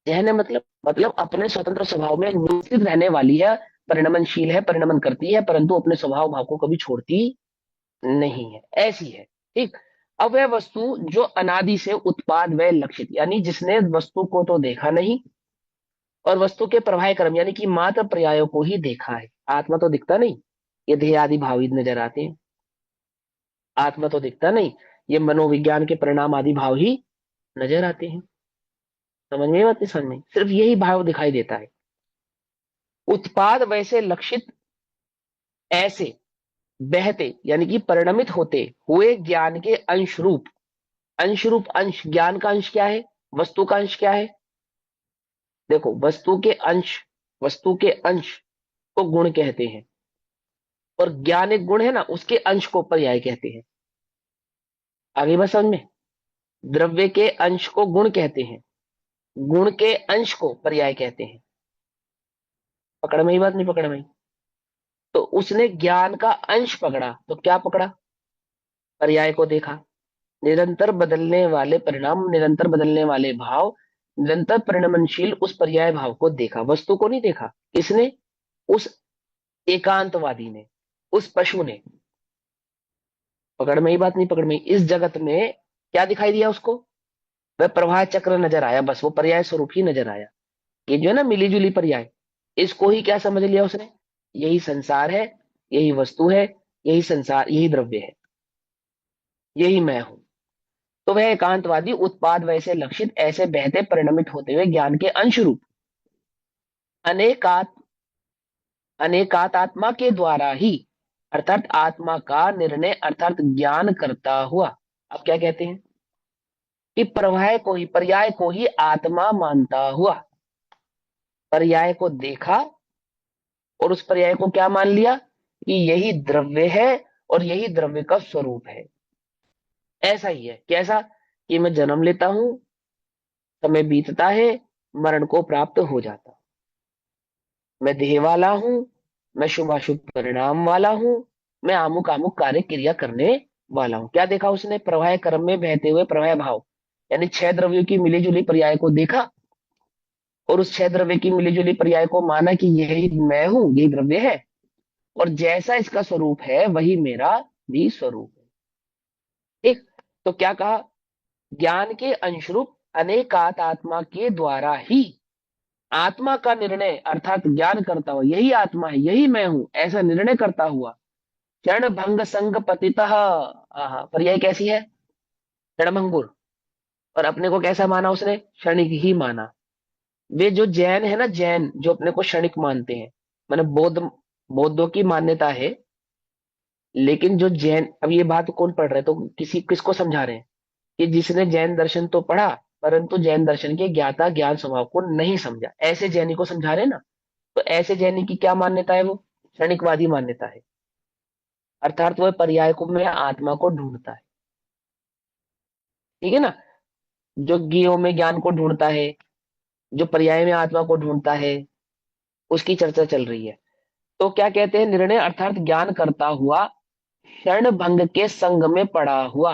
जैन है मतलब अपने स्वतंत्र स्वभाव में निश्चित रहने वाली है, परिणमनशील है, परिणमन करती है, परंतु अपने स्वभाव भाव को कभी छोड़ती नहीं है, ऐसी है। ठीक, अब वह वस्तु जो अनादि से उत्पाद व लक्षित, यानी जिसने वस्तु को तो देखा नहीं, और वस्तु के प्रवाह क्रम यानी कि मात्र पर्यायों को ही देखा है, आत्मा तो दिखता नहीं, ये देह आदि भावी नजर आते हैं, आत्मा तो दिखता नहीं, ये मनोविज्ञान के परिणाम आदि भाव ही नजर आते हैं। समझ में बात नहीं, समझ में, सिर्फ यही भाव दिखाई देता है। उत्पाद वैसे लक्षित ऐसे बहते यानी कि परिणमित होते हुए ज्ञान के अंश रूप, अंश रूप, अंश, ज्ञान का अंश क्या है, वस्तु का अंश क्या है, देखो वस्तु के अंश, वस्तु के अंश को गुण कहते हैं, और ज्ञान एक गुण है ना, उसके अंश को पर्याय कहते हैं। आगे बात समझ में, द्रव्य के अंश को गुण कहते हैं, गुण के अंश को पर्याय कहते हैं। पकड़ में ही बात, नहीं पकड़ में ही? तो उसने ज्ञान का अंश पकड़ा, तो क्या पकड़ा? पर्याय को देखा। निरंतर बदलने वाले परिणाम, निरंतर बदलने वाले भाव, निरंतर परिणमनशील उस पर्याय भाव को देखा, वस्तु को नहीं देखा। किसने? उस एकांतवादी ने, उस पशु ने। पकड़ में ही बात, नहीं पकड़ में ही? इस जगत में क्या दिखाई दिया उसको? वह प्रवाह चक्र नजर आया, बस वो पर्याय स्वरूप ही नजर आया। ये जो है ना मिली जुली पर्याय, इसको ही क्या समझ लिया उसने? यही संसार है, यही वस्तु है, यही संसार, यही द्रव्य है, यही मैं हूं। तो वह एकांतवादी उत्पाद वैसे लक्षित ऐसे बहते परिणमित होते हुए ज्ञान के अंश रूप अनेकात अनेकात्मा के द्वारा ही, अर्थात आत्मा का निर्णय अर्थात ज्ञान करता हुआ। अब क्या कहते हैं कि प्रवाह को ही, पर्याय को ही आत्मा मानता हुआ, पर्याय को देखा और उस पर्याय को क्या मान लिया कि यही द्रव्य है और यही द्रव्य का स्वरूप है। ऐसा ही है। कैसा? कि मैं जन्म लेता हूं, समय बीतता है, मरण को प्राप्त हो जाता हूं। मैं देह वाला हूं, मैं शुभाशुभ परिणाम वाला हूं, मैं आमुक आमुक कार्य क्रिया करने वाला हूं। क्या देखा उसने? प्रवाह क्रम में बहते हुए प्रवाह भाव, यानी छह द्रव्यों की मिलीजुली पर्याय को देखा और उस छह द्रव्य की मिलीजुली पर्याय को माना कि यही मैं हूं, यही द्रव्य है, और जैसा इसका स्वरूप है वही मेरा भी स्वरूप है। ठीक। तो क्या कहा? ज्ञान के अंशरूप अनेकात आत्मा के द्वारा ही आत्मा का निर्णय अर्थात ज्ञान करता हुआ, यही आत्मा है, यही मैं हूं, ऐसा निर्णय करता हुआ क्षण भंग संग पतितः, पर्याय कैसी है? क्षणभंगुर। और अपने को कैसा माना उसने? क्षणिक ही माना। वे जो जैन है ना, जैन जो अपने को क्षणिक मानते हैं, मैंने बौद्धों की मान्यता है, लेकिन जो जैन, अब ये बात कौन पढ़ रहे हैं तो किसी किसको समझा रहे हैं? कि जिसने जैन दर्शन तो पढ़ा परंतु जैन दर्शन के ज्ञाता ज्ञान स्वभाव को नहीं समझा, ऐसे जैनी को समझा रहे हैं ना। तो ऐसे जैनी की क्या मान्यता है? वो क्षणिकवादी मान्यता है, अर्थात वह पर्याय को में आत्मा को ढूंढता है। ठीक है ना? जो ज्ञेयों में ज्ञान को ढूंढता है, जो पर्याय में आत्मा को ढूंढता है, उसकी चर्चा चल रही है। तो क्या कहते हैं? निर्णय अर्थात ज्ञान करता हुआ क्षण भंग के संग में पड़ा हुआ,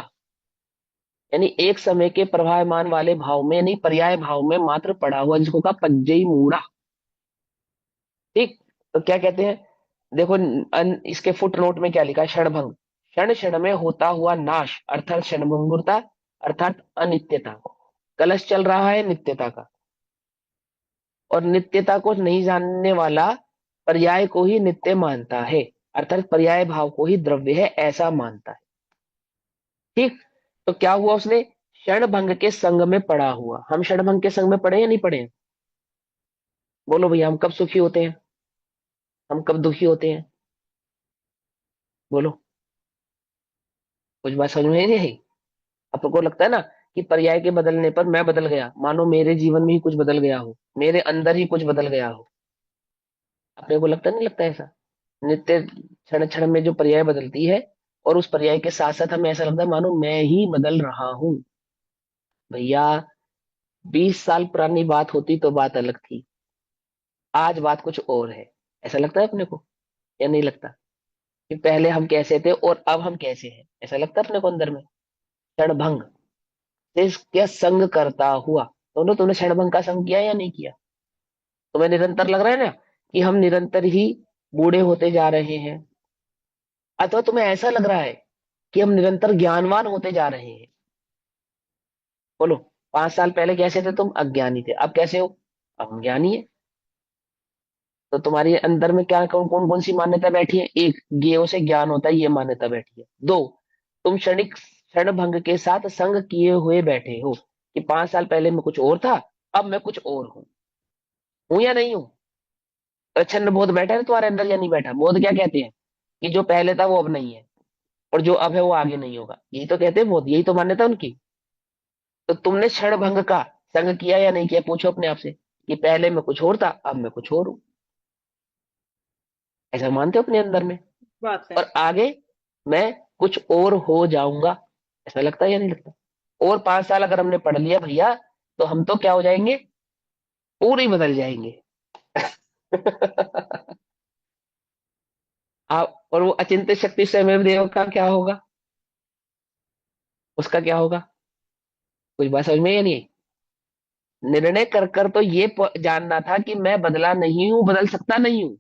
यानी एक समय के प्रभावमान वाले भाव में, यानी पर्याय भाव में मात्र पड़ा हुआ, जिसको कहा पज्जई मूढ़ा। ठीक। तो क्या कहते हैं? देखो इसके फुट नोट में क्या लिखा है? क्षणभंग, क्षण क्षण में होता हुआ नाश अर्थात क्षणभंगुरता, अर्थात अनित्यता। कलश चल रहा है नित्यता का, और नित्यता को नहीं जानने वाला पर्याय को ही नित्य मानता है, अर्थात पर्याय भाव को ही द्रव्य है ऐसा मानता है। ठीक। तो क्या हुआ? उसने क्षण भंग के संग में पड़ा हुआ। हम क्षण भंग के संग में पड़े या नहीं पड़े? बोलो भैया, हम कब सुखी होते हैं, हम कब दुखी होते हैं? बोलो। कुछ बात समझ में नहीं आई? आपको लगता है ना कि पर्याय के बदलने पर मैं बदल गया, मानो मेरे जीवन में ही कुछ बदल गया हो, मेरे अंदर ही कुछ बदल गया हो। अपने को लगता नहीं? लगता ऐसा? नित्य क्षण क्षण में जो पर्याय बदलती है और उस पर्याय के साथ साथ हमें ऐसा लगता है मानो मैं ही बदल रहा हूं। भैया, 20 साल पुरानी बात होती तो बात अलग थी, आज बात कुछ और है। ऐसा लगता है अपने को या नहीं लगता? कि पहले हम कैसे थे और अब हम कैसे हैं? ऐसा लगता है अपने को अंदर में? क्षणभंग से क्या संग करता हुआ, दोनों तुमने क्षणभंग का संग किया या नहीं किया? तुम्हें निरंतर लग रहा है ना कि हम निरंतर ही बूढ़े होते जा रहे हैं, अथवा तुम्हें ऐसा लग रहा है कि हम निरंतर ज्ञानवान होते जा रहे हैं? बोलो। 5 साल पहले कैसे थे तुम? अज्ञानी थे। अब कैसे हो? अब हम ज्ञानी है। तो तुम्हारे अंदर में क्या, कौन कौन कौन सी मान्यता बैठी है? एक, ज्ञेयों से ज्ञान होता है, ये मान्यता बैठी है। दो, तुम क्षणिक क्षण भंग के साथ संग किए हुए बैठे हो कि 5 साल पहले मैं कुछ और था, अब मैं कुछ और हूं। हूं या नहीं हूं? प्रच्छन्न बोध बैठा है तुम्हारे अंदर या नहीं बैठा? बोध क्या कहते हैं? कि जो पहले था वो अब नहीं है, और जो अब है वो आगे नहीं होगा, यही तो कहते हैं बोध, यही तो मान्यता उनकी। तो तुमने क्षण भंग का संग किया या नहीं किया? पूछो अपने आप से कि पहले मैं कुछ और था, अब मैं कुछ और हूं। ऐसा मानते हो अपने अंदर में? बात है। और आगे मैं कुछ और हो जाऊंगा, ऐसा लगता है या नहीं लगता? और 5 साल अगर हमने पढ़ लिया भैया, तो हम तो क्या हो जाएंगे? पूरे ही बदल जाएंगे। आप और वो अचिंत्य शक्ति स्वयं देव का क्या होगा, उसका क्या होगा? कुछ बात समझ में या नहीं? निर्णय कर कर तो ये जानना था कि मैं बदला नहीं हूं, बदल सकता नहीं हूं।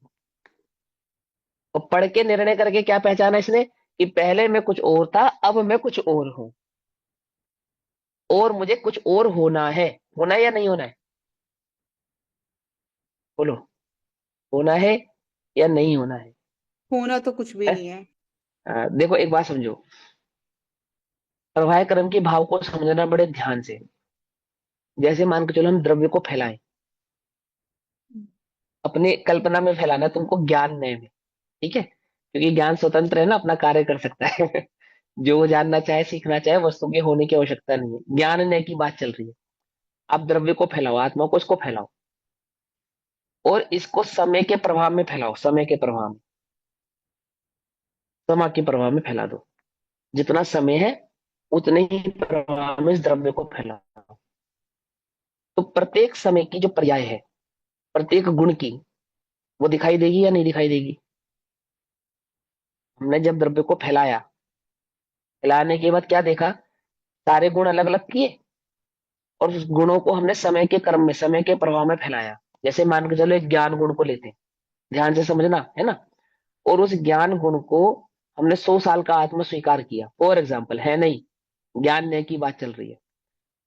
और पढ़ के निर्णय करके क्या पहचाना इसने, कि पहले मैं कुछ और था, अब मैं कुछ और हूं, और मुझे कुछ और होना है। होना है या नहीं होना है? बोलो, होना है या नहीं होना है? होना तो कुछ भी है? नहीं है। देखो एक बात समझो, प्रवाह क्रम के भाव को समझना बड़े ध्यान से। जैसे मान के चलो हम द्रव्य को फैलाएं, अपने कल्पना में फैलाना है तुमको, ज्ञान नय में। ठीक है, क्योंकि ज्ञान स्वतंत्र है ना, अपना कार्य कर सकता है। जो वो जानना चाहे सीखना चाहे, वस्तु के होने की आवश्यकता नहीं है, ज्ञान नय की बात चल रही है। आप द्रव्य को फैलाओ, आत्मा को, इसको फैलाओ, और इसको समय के प्रभाव में फैलाओ, समय के प्रभाव में, समय के प्रभाव में फैला दो। जितना समय है उतने ही प्रभाव में इस द्रव्य को फैलाओ। तो प्रत्येक समय की जो पर्याय है, प्रत्येक गुण की, वो दिखाई देगी या नहीं दिखाई देगी? हमने जब द्रव्य को फैलाया, फैलाने के बाद क्या देखा, सारे गुण अलग अलग किए, और उस गुणों को हमने समय के क्रम में, समय के प्रभाव में फैलाया। जैसे मान के चलो एक ज्ञान गुण को लेते हैं, ध्यान से समझना है ना। और उस ज्ञान गुण को हमने 100 साल का आत्म स्वीकार किया, फॉर एग्जाम्पल, है नहीं, ज्ञान न्याय की बात चल रही है।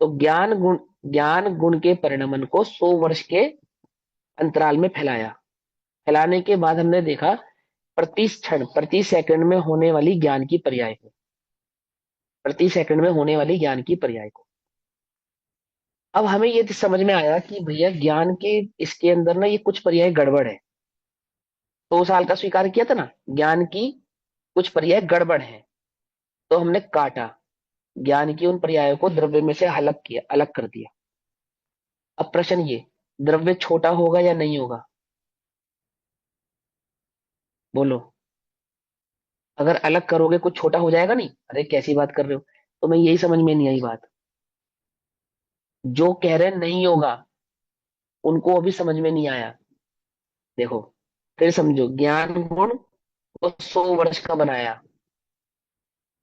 तो ज्ञान गुण के परिणमन को 100 वर्ष के अंतराल में फैलाया। फैलाने के बाद हमने देखा प्रति क्षण, प्रति सेकंड में होने वाली ज्ञान की पर्याय को, प्रति सेकंड में होने वाली ज्ञान की पर्याय को। अब हमें ये समझ में आया कि भैया ज्ञान के इसके अंदर ना ये कुछ पर्याय गड़बड़ है। 100 साल का स्वीकार किया था ना, ज्ञान की कुछ पर्याय गड़बड़ है, तो हमने काटा, ज्ञान की उन पर्यायों को द्रव्य में से अलग किया, अलग कर दिया। अब प्रश्न ये, द्रव्य छोटा होगा या नहीं होगा? बोलो, अगर अलग करोगे कुछ छोटा हो जाएगा नहीं? अरे कैसी बात कर रहे हो, तो मैं यही समझ में नहीं आई बात। जो कह रहे नहीं होगा उनको अभी समझ में नहीं आया। देखो फिर समझो, ज्ञान गुण को 100 वर्ष का बनाया,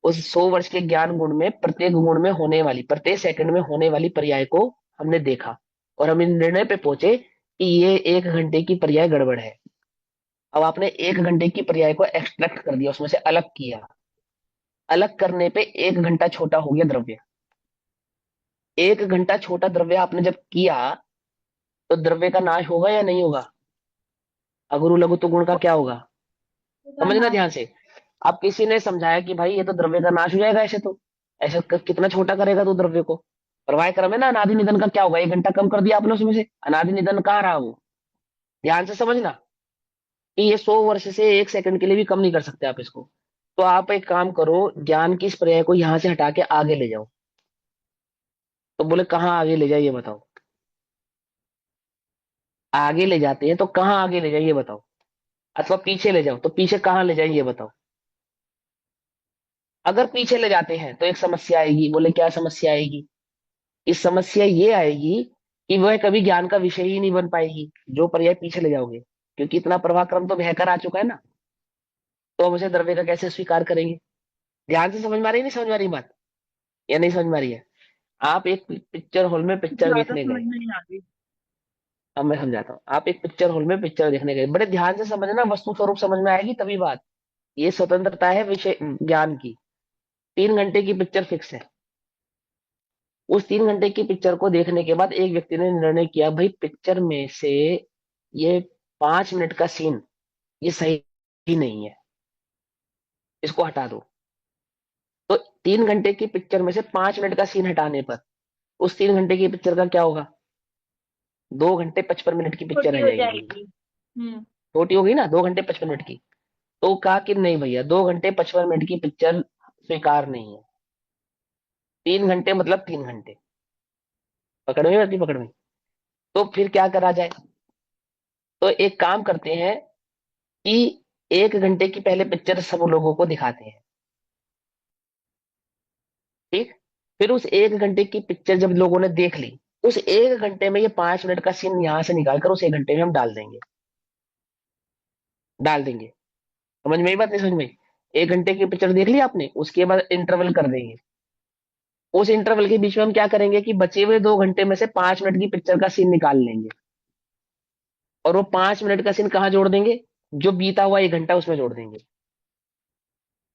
उस 100 वर्ष के ज्ञान गुण में प्रत्येक गुण में होने वाली, प्रत्येक सेकंड में होने वाली पर्याय को हमने देखा, और हम इन निर्णय पे पहुंचे कि ये 1 घंटे की पर्याय गड़बड़ है। अब आपने 1 घंटे की पर्याय को एक्सट्रैक्ट कर दिया, उसमें से अलग किया, अलग करने पे 1 घंटा छोटा हो गया द्रव्य। 1 घंटा छोटा द्रव्य आपने जब किया, तो द्रव्य का नाश होगा या नहीं होगा? अगुरु लघु तो गुण का क्या होगा? समझना ध्यान से। अब किसी ने समझाया कि भाई ये तो द्रव्य का नाश हो जाएगा ऐसे, तो ऐसे कितना छोटा करेगा तू द्रव्य को? प्रवाह क्रम है ना, अनादि निधन का क्या होगा, 1 घंटा कम कर दिया आपने उसमें से, अनादि निधन कहाँ रहा वो? ध्यान से समझना कि ये 100 वर्ष से 1 सेकंड के लिए भी कम नहीं कर सकते आप इसको। तो आप एक काम करो, ज्ञान की इस पर्याय को यहां से हटा के आगे ले जाओ। तो बोले कहाँ आगे ले जाए ये बताओ? आगे ले जाते हैं तो कहाँ आगे ले जाए ये बताओ? अथवा पीछे ले जाओ तो पीछे कहाँ ले जाए ये बताओ? अगर पीछे ले जाते हैं तो एक समस्या आएगी। बोले क्या समस्या आएगी? इस समस्या ये आएगी कि वह कभी ज्ञान का विषय ही नहीं बन पाएगी, जो पर्याय पीछे ले जाओगे, क्योंकि इतना प्रवाह क्रम तो बहकर आ चुका है ना। तो हम उसे द्रव्य का कैसे स्वीकार करेंगे? ध्यान से समझ में आ रही, नहीं समझ में आ रही बात, या नहीं समझ में आ रही है? आप एक पिक्चर हॉल में पिक्चर ज्यादा देखने समझ गए। में नहीं आ रही। अब मैं समझाता हूँ, आप एक पिक्चर हॉल में पिक्चर देखने गए, बड़े ध्यान से समझना, वस्तु स्वरूप समझ में आएगी तभी बात। ये स्वतंत्रता है विषय ज्ञान की। 3 घंटे की पिक्चर फिक्स है। उस 3 घंटे की पिक्चर को देखने के बाद एक व्यक्ति ने निर्णय किया, भाई पिक्चर में से ये 5 मिनट का सीन ये सही ही नहीं है, इसको हटा दो। तो 3 घंटे की पिक्चर में से 5 मिनट का सीन हटाने पर उस 3 घंटे की पिक्चर का क्या होगा? 2 घंटे 55 मिनट की पिक्चर छोटी रह हो जाएगी। जाएगी। छोटी हो गई ना, 2 घंटे 55 मिनट की। तो कहा कि नहीं भैया, 2 घंटे 55 मिनट की पिक्चर स्वीकार नहीं है। 3 घंटे मतलब 3 घंटे। पकड़ में बाकी, पकड़ में। तो फिर क्या करा जाए? तो एक काम करते हैं कि 1 घंटे की पहले पिक्चर सब लोगों को दिखाते हैं, ठीक? फिर उस 1 घंटे की पिक्चर जब लोगों ने देख ली, उस 1 घंटे में ये 5 मिनट का सीन यहां से निकाल कर उस 1 घंटे में हम डाल देंगे। समझ में आई बात, नहीं समझ में आई? 1 घंटे की पिक्चर देख ली आपने, उसके बाद इंटरवल कर देंगे। उस इंटरवल के बीच में हम क्या करेंगे कि बचे हुए 2 घंटे में से 5 मिनट की पिक्चर का सीन निकाल लेंगे, और वो 5 मिनट का सीन कहाँ जोड़ देंगे, जो बीता हुआ 1 घंटा उसमें जोड़ देंगे।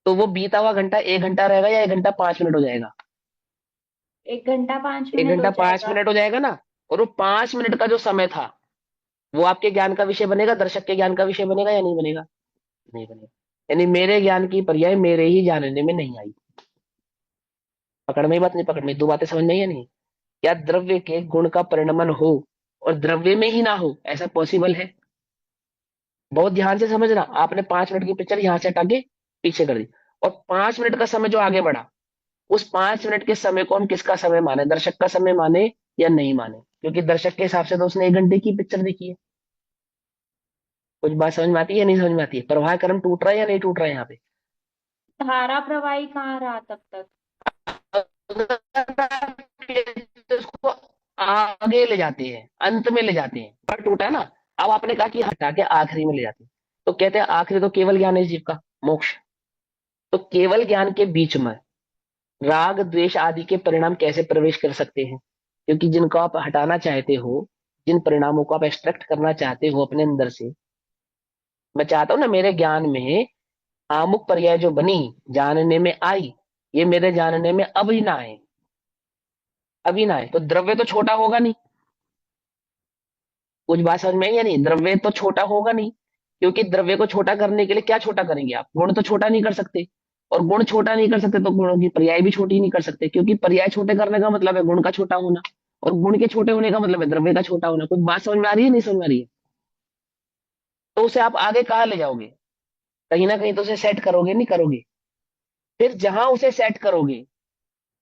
तो वो बीता हुआ घंटा 1 घंटा रहेगा या 1 घंटा 5 मिनट हो जाएगा? 1 घंटा पांच एक मिनट हो घंटा पांच जाएगा। मिनट हो जाएगा ना। और वो 5 मिनट का जो समय था वो आपके ज्ञान का विषय बनेगा, दर्शक के ज्ञान का विषय बनेगा या नहीं बनेगा? नहीं बनेगा। यानी मेरे ज्ञान की पर्याय मेरे ही जानने में नहीं आई। पकड़ में ही बात, नहीं पकड़ में? दो बातें समझ में आई या नहीं? क्या द्रव्य के गुण का परिणमन हो और द्रव्य में ही ना हो, ऐसा पॉसिबल है? बहुत ध्यान से समझना। आपने 5 मिनट की पिक्चर यहां से हटा के पीछे कर दी, और 5 मिनट का समय जो आगे बढ़ा, उस 5 मिनट के समय को हम किसका समय माने, दर्शक का समय माने या नहीं माने? क्योंकि दर्शक के हिसाब से तो उसने 1 घंटे की पिक्चर देखी है। कुछ बात समझ में आती है या नहीं समझ में आती है? प्रवाह क्रम टूट रहा है या नहीं टूट रहा है यहाँ पे? धारा प्रवाही कहाँ रहा तब तक? तो उसको आगे ले जाते हैं, अंत में ले जाते हैं। पर टूटा ना, अब आपने कहा कि हटा के आखिरी में ले जाते हैं, तो कहते हैं आखिरी तो केवल ज्ञान है इस जीव का, मोक्ष। तो केवल ज्ञान के बीच में राग द्वेष आदि के परिणाम कैसे प्रवेश कर सकते हैं? क्योंकि जिनको आप हटाना चाहते हो, जिन परिणामों को आप एक्सट्रैक्ट करना चाहते हो अपने अंदर से, मैं चाहता हूं ना मेरे ज्ञान में आमुक पर्याय जो बनी, जानने में आई, ये मेरे जानने में अभी ना आए, अभी ना आए। तो द्रव्य तो छोटा होगा नहीं। कुछ बात समझ में आई या नहीं? द्रव्य तो छोटा होगा नहीं, क्योंकि द्रव्य को छोटा करने के लिए क्या छोटा करेंगे आप? गुण तो छोटा नहीं कर सकते, और गुण छोटा नहीं कर सकते तो गुणों की पर्याय भी छोटी नहीं कर सकते, क्योंकि पर्याय छोटे करने का मतलब है गुण का छोटा होना, और गुण के छोटे होने का मतलब है द्रव्य का छोटा होना। कुछ बात समझ में आ रही है नहीं समझ में आ रही है? तो उसे आप आगे कहाँ ले जाओगे? कहीं ना कहीं तो उसे सेट करोगे, नहीं करोगे? फिर जहां उसे सेट करोगे,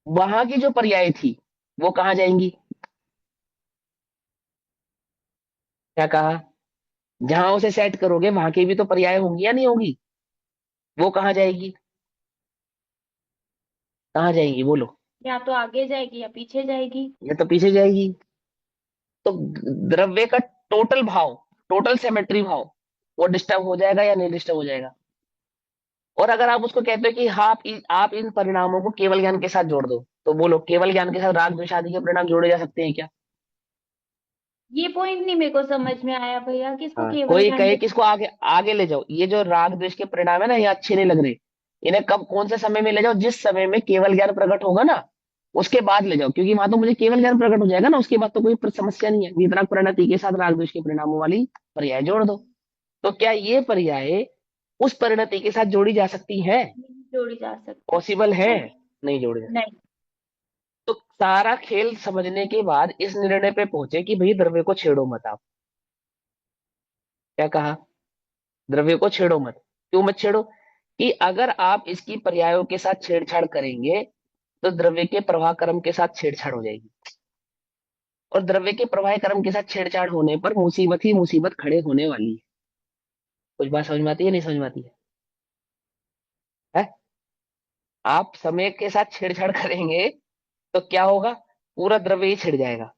वहां की जो पर्याय थी वो कहाँ जाएंगी? क्या कहा? जहां उसे सेट करोगे वहां की भी तो पर्याय होंगी या नहीं होगी? वो कहाँ जाएगी? कहाँ जाएगी बोलो? या तो आगे जाएगी या पीछे जाएगी। ये तो पीछे जाएगी। तो द्रव्य का टोटल भाव, टोटल सेमेट्री भाव, वो डिस्टर्ब हो जाएगा या नहीं डिस्टर्ब हो जाएगा? और अगर आप उसको कहते हो कि हाँ आप इन परिणामों को केवल ज्ञान के साथ जोड़ दो, तो बोलो केवल ज्ञान के साथ राग द्वेष आदि के परिणाम जोड़े जा सकते हैं क्या? ये पॉइंट नहीं मेरे को समझ में आया भैया कि इसको हाँ, केवल कोई ज्ञान कहे के। कि इसको आगे आगे ले जाओ, ये जो राग द्वेष के परिणाम है ना, ये अच्छे नहीं लग रहे, इन्हें कब कौन से समय में ले जाओ? जिस समय में केवल ज्ञान प्रकट होगा ना, उसके बाद ले जाओ, क्योंकि वहां तो मुझे केवल ज्ञान प्रकट हो जाएगा ना, उसके बाद तो कोई समस्या नहीं है। वितरक परिणति के साथ राग द्वेष के परिणामों वाली पर्याय जोड़ दो। तो क्या ये पर्याय उस परिणति के साथ जोड़ी जा सकती है? नहीं जोड़ी जा सकती। पॉसिबल है? नहीं जोड़ी जा सकती। नहीं। तो सारा खेल समझने के बाद इस निर्णय पे पहुंचे कि भाई द्रव्य को छेड़ो मत आप। क्या कहा? द्रव्य को छेड़ो मत। क्यों मत छेड़ो? कि अगर आप इसकी पर्यायों के साथ छेड़छाड़ करेंगे तो द्रव्य के प्रवाह क्रम के साथ छेड़छाड़ हो जाएगी, और द्रव्य के प्रवाह क्रम के साथ छेड़छाड़ होने पर मुसीबत ही मुसीबत खड़े होने वाली है। कुछ बात समझ में आती है नहीं समझ में आती है? आप समय के साथ छेड़छाड़ करेंगे तो क्या होगा? पूरा द्रव्य ही छिड़ जाएगा।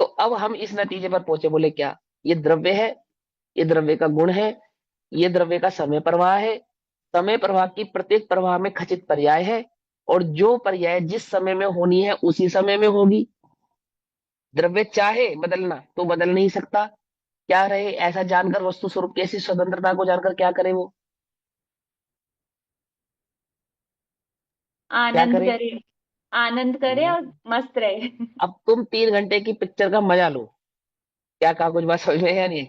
तो अब हम इस नतीजे पर पहुंचे, बोले क्या ये द्रव्य है, ये द्रव्य का गुण है, ये द्रव्य का समय प्रवाह है, समय प्रवाह की प्रत्येक प्रवाह में खचित पर्याय है, और जो पर्याय जिस समय में होनी है उसी समय में होगी। द्रव्य चाहे बदलना तो बदल नहीं सकता। क्या रहे ऐसा जानकर, वस्तु स्वरूप की ऐसी स्वतंत्रता को जानकर क्या करे वो? क्या आनंद करे? करे। आनंद करे और मस्त रहे। अब तुम 3 घंटे की पिक्चर का मजा लो। क्या कहा? कुछ बात समझ में है या नहीं?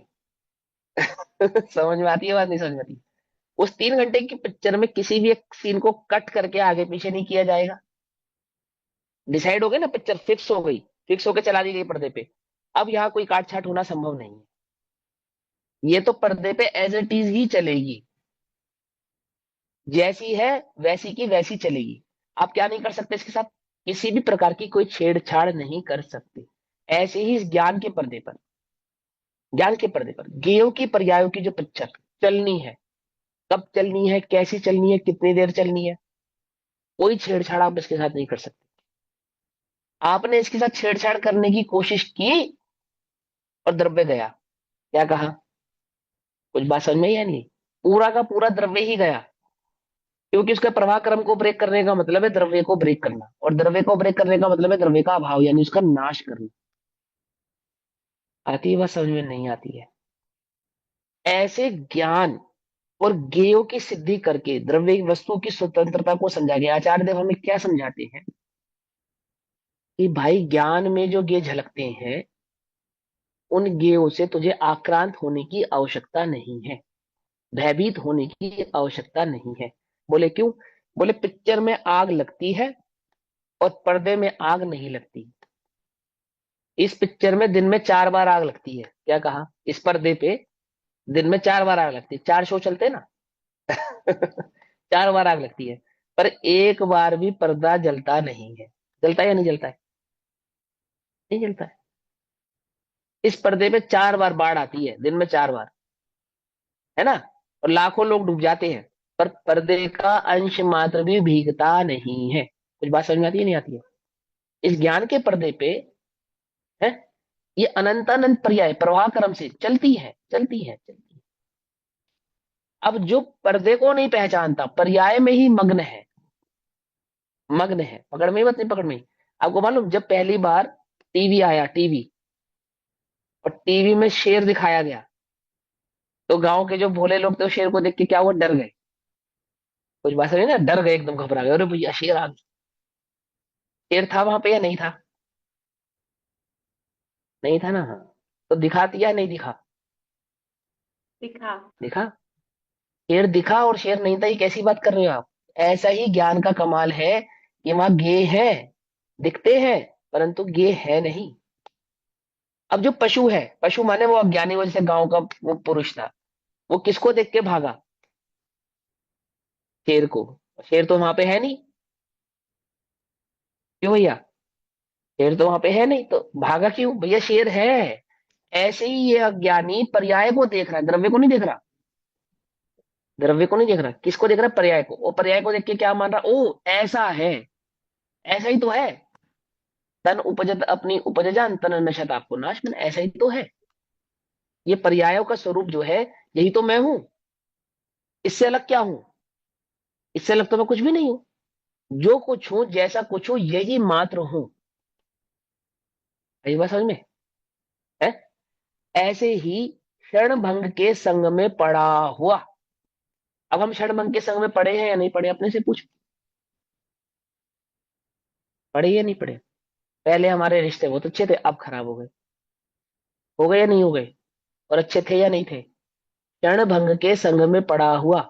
समझ में आती है बात, नहीं समझ में आती? उस 3 घंटे की पिक्चर में किसी भी एक सीन को कट करके आगे पीछे नहीं किया जाएगा। डिसाइड हो गई ना, पिक्चर फिक्स हो गई, फिक्स होकर चला दी गई पर्दे पे। अब यहाँ कोई काट छाट होना संभव नहीं है। ये तो पर्दे पे एज इट इज ही चलेगी, जैसी है वैसी की वैसी चलेगी। आप क्या नहीं कर सकते इसके साथ? किसी भी प्रकार की कोई छेड़छाड़ नहीं कर सकते। ऐसे ही इस ज्ञान के पर्दे पर, ज्ञान के पर्दे पर ज्ञेयों की पर्यायों की जो पिक्चर चलनी है, कब चलनी है, कैसी चलनी है, कितनी देर चलनी है, कोई छेड़छाड़ आप इसके साथ नहीं कर सकते। आपने इसके साथ छेड़छाड़ करने की कोशिश की और द्रव्य गया, क्या कहा? कुछ बात समझ में आई या नहीं? पूरा का पूरा द्रव्य ही गया, क्योंकि उसके प्रवाह क्रम को ब्रेक करने का मतलब है द्रव्य को ब्रेक करना, और द्रव्य को ब्रेक करने का मतलब है द्रव्य का अभाव यानी उसका नाश करना। आती है बात समझ में? नहीं आती है? ऐसे ज्ञान और ज्ञेयों की सिद्धि करके द्रव्य वस्तु की स्वतंत्रता को समझा गया। आचार्य देव हमें क्या समझाते हैं कि भाई ज्ञान में जो ज्ञेय झलकते हैं उन ज्ञेयों से तुझे आक्रांत होने की आवश्यकता नहीं है, भयभीत होने की आवश्यकता नहीं है। बोले क्यों? बोले पिक्चर में आग लगती है और पर्दे में आग नहीं लगती। इस पिक्चर में दिन में 4 बार आग लगती है, क्या कहा? इस पर्दे पे दिन में 4 बार आग लगती है, 4 शो चलते हैं ना। 4 बार आग लगती है, पर एक बार भी पर्दा जलता नहीं है। जलता है या नहीं जलता है? नहीं जलता है। इस पर्दे पे 4 बार बाढ़ आती है, दिन में 4 बार, है ना, और लाखों लोग डूब जाते हैं, पर पर्दे का अंश मात्र भी भीगता नहीं है। कुछ बात समझ में आती है नहीं आती है? इस ज्ञान के पर्दे पे है ये अनंतानंत पर्याय प्रवाह क्रम से चलती है, चलती है, चलती है। अब जो पर्दे को नहीं पहचानता पर्याय में ही मग्न है, मग्न है, पकड़ में ही, मत नहीं पकड़ में ही। आपको मालूम जब पहली बार टीवी आया, टीवी, और टीवी में शेर दिखाया गया, तो गांव के जो भोले लोग थे वो शेर को देख के क्या हुआ? डर गए। कुछ बात समझे ना? डर गए, एकदम घबरा गए, अरे भैया शेर आ गया। शेर था वहां पे या नहीं था? नहीं था ना, हाँ। तो दिखा दिया नहीं दिखा? दिखा। दिखा। शेर दिखा और शेर नहीं था, ये कैसी बात कर रहे हो आप? ऐसा ही ज्ञान का कमाल है कि वहां गे है, दिखते हैं, परंतु गे है नहीं। अब जो पशु है, पशु माने वो अज्ञानी, वो जैसे गांव का वो पुरुष था, वो किसको देख के भागा? शेर को। शेर तो वहां पे है नहीं, क्यों भैया? शेर तो वहां पे है नहीं, तो भागा क्यों? भैया शेर है। ऐसे ही ये अज्ञानी पर्याय को देख रहा है, द्रव्य को नहीं देख रहा। द्रव्य को नहीं देख रहा, किसको देख रहा है? पर्याय को। वो पर्याय को देख के क्या मान रहा? ओ ऐसा है, ऐसा ही तो है। तन उपजत अपनी उपज जान तन नशत आपको नाश, मन ऐसा ही तो है। ये पर्यायों का स्वरूप जो है यही तो मैं हूं। इससे अलग क्या हूं? इससे अलग तो मैं कुछ भी नहीं हूं। जो कुछ हूं, जैसा कुछ हूं, यही मात्र हूं। यही बात समझ में है? ऐसे ही क्षण भंग के संग में पड़ा हुआ। अब हम क्षण भंग के संग में पड़े हैं या नहीं पड़े? अपने से पूछ। पड़े या नहीं पड़े? पहले हमारे रिश्ते बहुत अच्छे थे, अब खराब हो गए या नहीं हो गए? और अच्छे थे या नहीं थे? क्षण भंग के संग में पड़ा हुआ,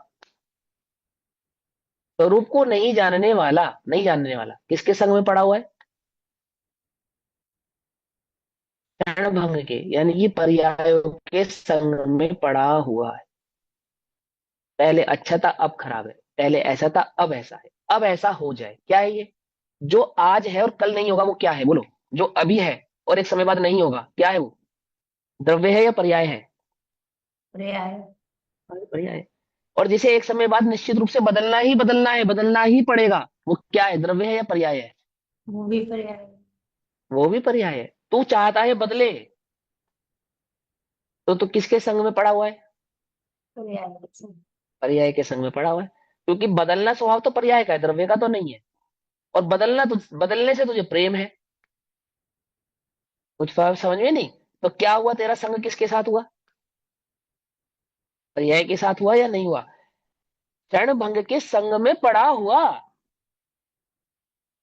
स्वरूप को नहीं जानने वाला, नहीं जानने वाला किसके संग में पड़ा हुआ है? क्षण भंग के यानी कि पर्यायों के संग में पड़ा हुआ है। पहले अच्छा था अब खराब है, पहले ऐसा था अब ऐसा है, अब ऐसा हो जाए, क्या है ये? जो आज है और कल नहीं होगा वो क्या है? बोलो। जो अभी है और एक समय बाद नहीं होगा, क्या है वो? द्रव्य है या पर्याय है? पर्याय। अरे पर्याय है। और जिसे एक समय बाद निश्चित रूप से बदलना ही बदलना है, बदलना ही पड़ेगा, वो क्या है? द्रव्य है या पर्याय है? वो भी पर्याय। वो भी पर्याय है। तू चाहता है बदले, तो तू किसके संग में पड़ा हुआ है? पर्याय। पर्याय के संग में पड़ा हुआ है, क्योंकि बदलना स्वभाव तो पर्याय का है, द्रव्य का तो नहीं है। और बदलना तो, बदलने से तुझे प्रेम है। कुछ समझ में नहीं? तो क्या हुआ? तेरा संग किसके साथ हुआ? पर्याय के साथ हुआ या नहीं हुआ? क्षण भंग के संग में पड़ा हुआ।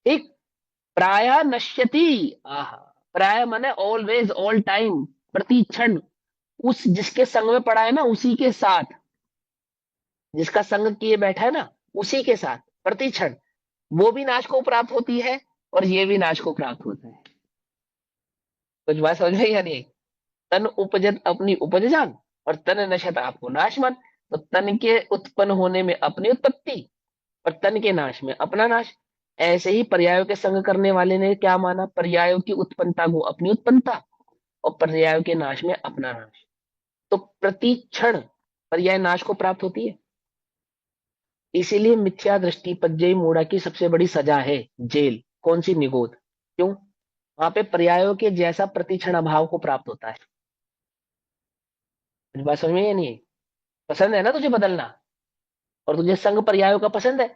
ठीक। प्राय नश्यति। आहा। प्राय माने ऑलवेज, ऑल टाइम, प्रति क्षण। उस जिसके संग में पड़ा है ना, उसी के साथ, जिसका संग किए बैठा है ना, उसी के साथ प्रति क्षण वो भी नाश को प्राप्त होती है और ये भी नाश को प्राप्त होता है। कुछ बात समझ में या नहीं? तन उपजत अपनी उपज जान और तन नशत आपको नाश मन। तो तन के उत्पन्न होने में अपनी उत्पत्ति और तन के नाश में अपना नाश। ऐसे ही पर्यायों के संग करने वाले ने क्या माना? पर्यायों की उत्पन्नता को अपनी उत्पन्नता और पर्यायों के नाश में अपना नाश। तो प्रति क्षण पर्याय नाश को प्राप्त होती है। इसीलिए मिथ्या दृष्टि पज्जयी मूढ़ा की सबसे बड़ी सजा है जेल। कौन सी? निगोद। क्यों? वहां पे पर्यायों के जैसा प्रतिक्षण अभाव को प्राप्त होता है। मुझे बात समझ में या नहीं है? पसंद है ना तुझे बदलना, और तुझे संग पर्यायों का पसंद है,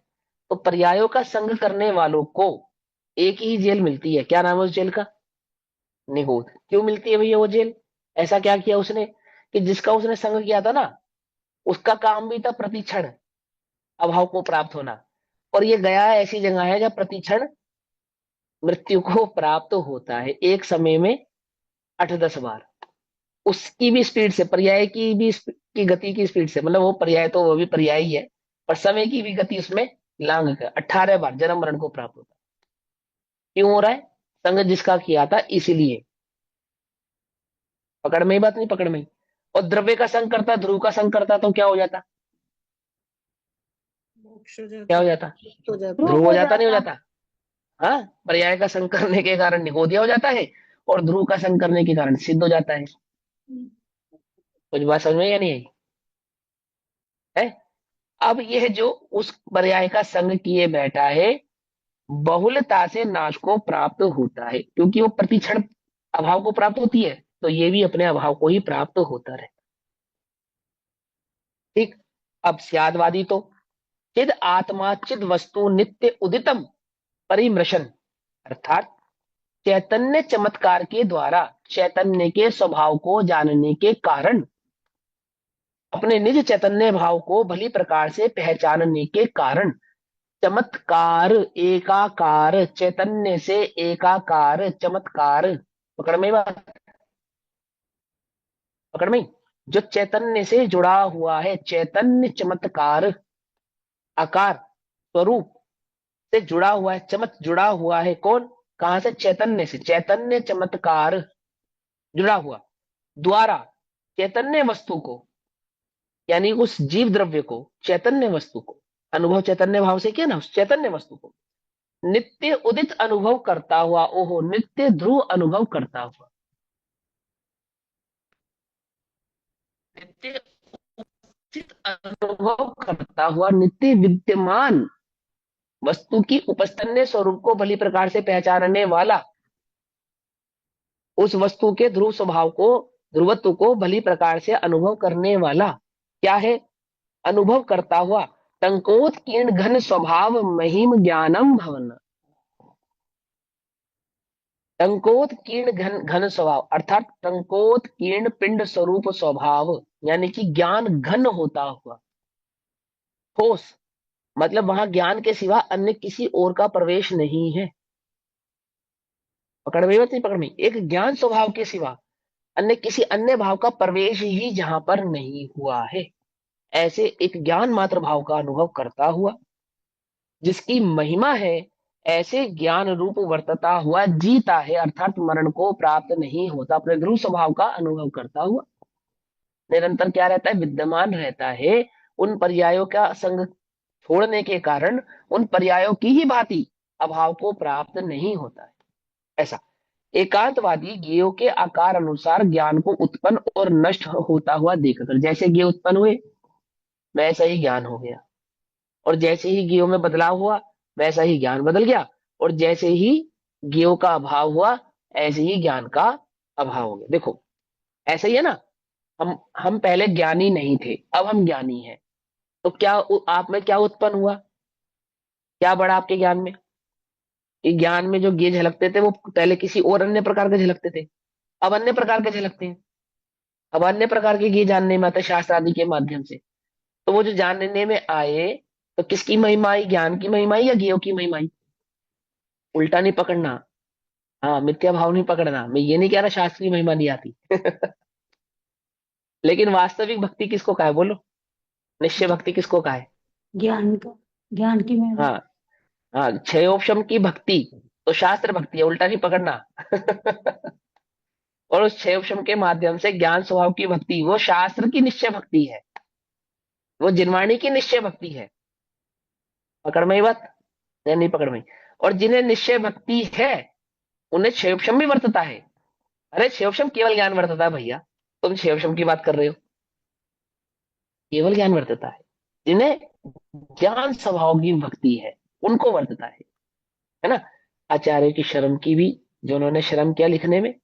तो पर्यायों का संग करने वालों को एक ही जेल मिलती है। क्या नाम है उस जेल का? निगोद। क्यों मिलती है भैया वो जेल? ऐसा क्या किया उसने कि जिसका उसने संग किया था ना, उसका काम भी था प्रतिक्षण अभाव को प्राप्त होना, और ये गया ऐसी जगह है जहां प्रतिक्षण मृत्यु को प्राप्त होता है एक समय में 8-10 बार। उसकी भी स्पीड से, पर्याय की भी की गति की स्पीड से, मतलब वो पर्याय तो वो भी पर्याय ही है, पर समय की भी गति उसमें लांग कर 18 बार जन्म मरण को प्राप्त होता है। क्यों हो रहा है? संग जिसका किया था इसलिए। पकड़ में ही बात नहीं? पकड़ में ही। और द्रव्य का संग करता, ध्रुव का संग करता तो क्या हो जाता? मोक्ष हो क्या जाता, हो जाता? हो जाता। ध्रुव ध्रुव हो हो जाता, नहीं हो जाता। जाता? हाँ, पर्याय का संग करने के कारण निगोदिया हो जाता है, और ध्रुव का संग करने के कारण सिद्ध हो जाता है। कुछ बात समझ में या नहीं आई है? अब यह जो उस पर्याय का संग किए बैठा है, बहुलता से नाश को प्राप्त होता है, क्योंकि वो प्रतिक्षण अभाव को प्राप्त होती है, तो ये भी अपने अभाव को ही प्राप्त होता रहे। ठीक। अब स्यादवादी तो चिद आत्मा चिद वस्तु नित्य उदितम परिमृशन, अर्थात चैतन्य चमत्कार के द्वारा चैतन्य के स्वभाव को जानने के कारण, अपने निज चैतन्य भाव को भली प्रकार से पहचानने के कारण, चमत्कार एकाकार चैतन्य से एकाकार चमत्कार, पकड़ में बात? पकड़ में? जो चैतन्य से जुड़ा हुआ है, चैतन्य चमत्कार, आकार स्वरूप से जुड़ा हुआ है, चमक जुड़ा हुआ है। कौन? कहां से? चैतन्य से। चैतन्य चमत्कार जुड़ा हुआ द्वारा चैतन्य वस्तु को, यानी उस जीव द्रव्य को, चैतन्य वस्तु को अनुभव चैतन्य भाव से किया ना, उस चैतन्य वस्तु को नित्य उदित अनुभव करता हुआ, ओहो, नित्य ध्रुव अनुभव करता हुआ, नित्य उचित अनुभव करता हुआ, नित्य विद्यमान वस्तु की उपस्थन्य स्वरूप को भली प्रकार से पहचानने वाला, उस वस्तु के ध्रुव स्वभाव को, ध्रुवत्व को भली प्रकार से अनुभव करने वाला क्या है? अनुभव करता हुआ टंकोत कीर्ण घन स्वभाव महिम ज्ञानम भवन। टंकोत कीर्ण घन घन स्वभाव, अर्थात टंकोत कीर्ण पिंड स्वरूप स्वभाव, यानी कि ज्ञान घन होता हुआ, ठोस, मतलब वहां ज्ञान के सिवा अन्य किसी और का प्रवेश नहीं है। पकड़ में बात नहीं? पकड़ में? एक ज्ञान स्वभाव के सिवा अन्य किसी अन्य भाव का प्रवेश ही जहां पर नहीं हुआ है, ऐसे एक ज्ञान मात्र भाव का अनुभव करता हुआ, जिसकी महिमा है, ऐसे ज्ञान रूप वर्तता हुआ जीता है, अर्थात मरण को प्राप्त नहीं होता, अपने ध्रुव स्वभाव का अनुभव करता हुआ निरंतर क्या रहता है? विद्यमान रहता है। उन पर्यायों का संग छोड़ने के कारण उन पर्यायों की ही भांति अभाव को प्राप्त नहीं होता है। ऐसा एकांतवादी ज्ञेयों के आकार अनुसार ज्ञान को उत्पन्न और नष्ट होता हुआ देखकर, जैसे ज्ञेय उत्पन्न हुए वैसा ही ज्ञान हो गया, और जैसे ही ज्ञेयों में बदलाव हुआ वैसा ही ज्ञान बदल गया, और जैसे ही ज्ञेयों का अभाव हुआ ऐसे ही ज्ञान का अभाव हो गया। देखो, ऐसा ही है ना, हम पहले ज्ञानी नहीं थे, अब हम ज्ञानी हैं, तो क्या आप में क्या उत्पन्न हुआ? क्या बढ़ा आपके ज्ञान में? कि ज्ञान में जो ज्ञेय झलकते थे वो पहले किसी और अन्य प्रकार के झलकते थे, अब अन्य प्रकार के झलकते हैं। अब अन्य प्रकार के ज्ञेय जानने में आते शास्त्र आदि के माध्यम से, तो वो जो जानने में आए, तो किसकी महिमा आई? ज्ञान की महिमा आई या ज्ञेयों की महिमा आई? उल्टा नहीं पकड़ना। हाँ, मिथ्या भाव नहीं पकड़ना। मैं ये नहीं कह रहा शास्त्र की महिमा नहीं आती लेकिन वास्तविक भक्ति किसको कहा है? बोलो, निश्चय भक्ति किसको कहा है? ज्ञान का, ज्ञान की महिमा। हाँ, हाँ, क्षयोपशम की भक्ति तो शास्त्र भक्ति है, उल्टा नहीं पकड़ना और उस क्षयोपशम के माध्यम से ज्ञान स्वभाव की भक्ति वो शास्त्र की निश्चय भक्ति है, वो जिनवाणी की निश्चय भक्ति है। पकड़ में ही बात? या नहीं पकड़ में? और जिन्हें निश्चय भक्ति है उन्हें क्षयोपशम भी वर्तता है। अरे क्षयोपशम केवल ज्ञान वर्तता है भैया, तुम क्षयोपशम की बात कर रहे हो? केवल ज्ञान वर्तता है। जिन्हें ज्ञान स्वभाव की भक्ति है उनको वर्तता है ना। आचार्य की शर्म की भी जो उन्होंने श्रम किया लिखने में,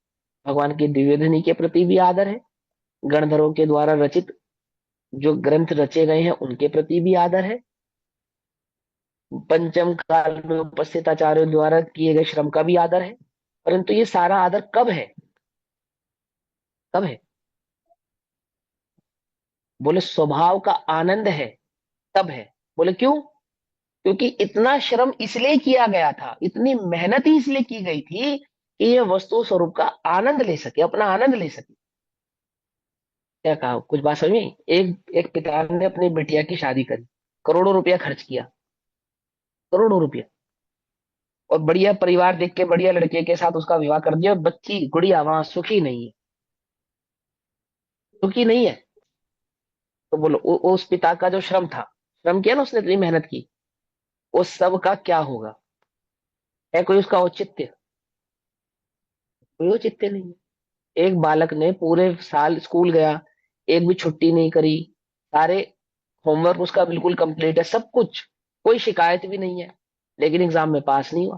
भगवान की दिव्य ध्वनि के प्रति भी आदर है, गणधरों के द्वारा रचित जो ग्रंथ रचे गए हैं उनके प्रति भी आदर है, पंचम काल में उपस्थित आचार्यों द्वारा किए गए श्रम का भी आदर है। परंतु ये सारा आदर कब है? कब है? बोले स्वभाव का आनंद है तब है। बोले क्यों? क्योंकि इतना श्रम इसलिए किया गया था, इतनी मेहनत ही इसलिए की गई थी कि ये वस्तु स्वरूप का आनंद ले सके, अपना आनंद ले सके। क्या कहा? कुछ बात समझ में आई? एक एक पिता ने अपनी बिटिया की शादी करी, करोड़ों रुपया खर्च किया, करोड़ों रुपया, और बढ़िया परिवार देख के बढ़िया लड़के के साथ उसका विवाह कर दिया, और बच्ची गुड़िया वहां सुखी नहीं है, सुखी नहीं है। तो बोलो उस पिता का जो श्रम था, श्रम किया ना उसने, इतनी मेहनत की, उस सब का क्या होगा? है कोई उसका औचित्य? कोई औचित्य नहीं है। एक बालक ने पूरे साल स्कूल गया, एक भी छुट्टी नहीं करी, सारे होमवर्क उसका बिल्कुल कंप्लीट है, सब कुछ, कोई शिकायत भी नहीं है, लेकिन एग्जाम में पास नहीं हुआ,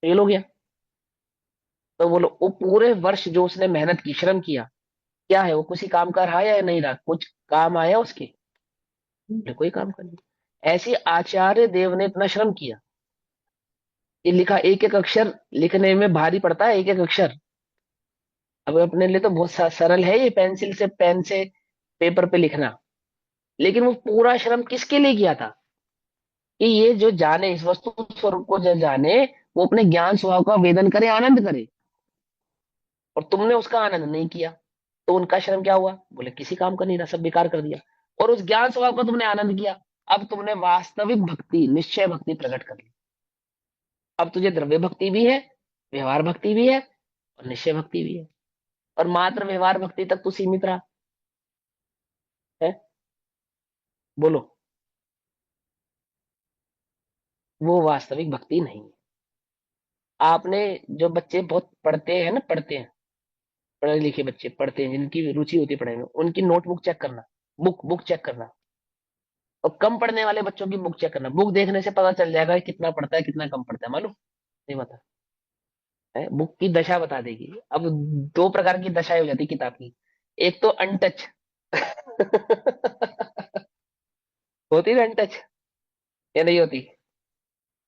फेल हो गया। तो बोलो वो पूरे वर्ष जो उसने मेहनत की, श्रम किया, क्या है वो? किसी काम का रहा या नहीं रहा? कुछ काम आया उसके? बोले कोई काम का नहीं। ऐसे आचार्य देव ने इतना श्रम किया, ये लिखा, एक एक अक्षर लिखने में भारी पड़ता है, एक एक अक्षर। अब अपने लिए तो बहुत सरल है ये पेंसिल से, पेन से पेपर पे लिखना, लेकिन वो पूरा श्रम किसके लिए किया था? कि ये जो जाने, इस वस्तु स्वरूप को जो जाने, वो अपने ज्ञान स्वभाव का वेदन करे, आनंद करे। और तुमने उसका आनंद नहीं किया, तो उनका श्रम क्या हुआ? बोले किसी काम का नहीं रहा, सब बेकार कर दिया। और उस ज्ञान स्वभाव का तुमने आनंद किया, अब तुमने वास्तविक भक्ति, निश्चय भक्ति प्रकट कर ली। अब तुझे द्रव्य भक्ति भी है, व्यवहार भक्ति भी है, और निश्चय भक्ति भी है। और मात्र व्यवहार भक्ति तक तू सीमित रहा है। बोलो, वो वास्तविक भक्ति नहीं है। आपने, जो बच्चे बहुत पढ़ते हैं ना, पढ़ते हैं, पढ़े लिखे बच्चे पढ़ते हैं, जिनकी रुचि होती है पढ़ाई में, उनकी नोटबुक चेक करना, बुक बुक चेक करना, और कम पढ़ने वाले बच्चों की बुक चेक करना। बुक देखने से पता चल जाएगा कि कितना पढ़ता है, कितना कम पढ़ता है, मालूम नहीं? बता है, बुक की दशा बता देगी। अब दो प्रकार की दशाएं हो जाती किताब की। एक तो अनटच होती ना अनटच, या नहीं होती?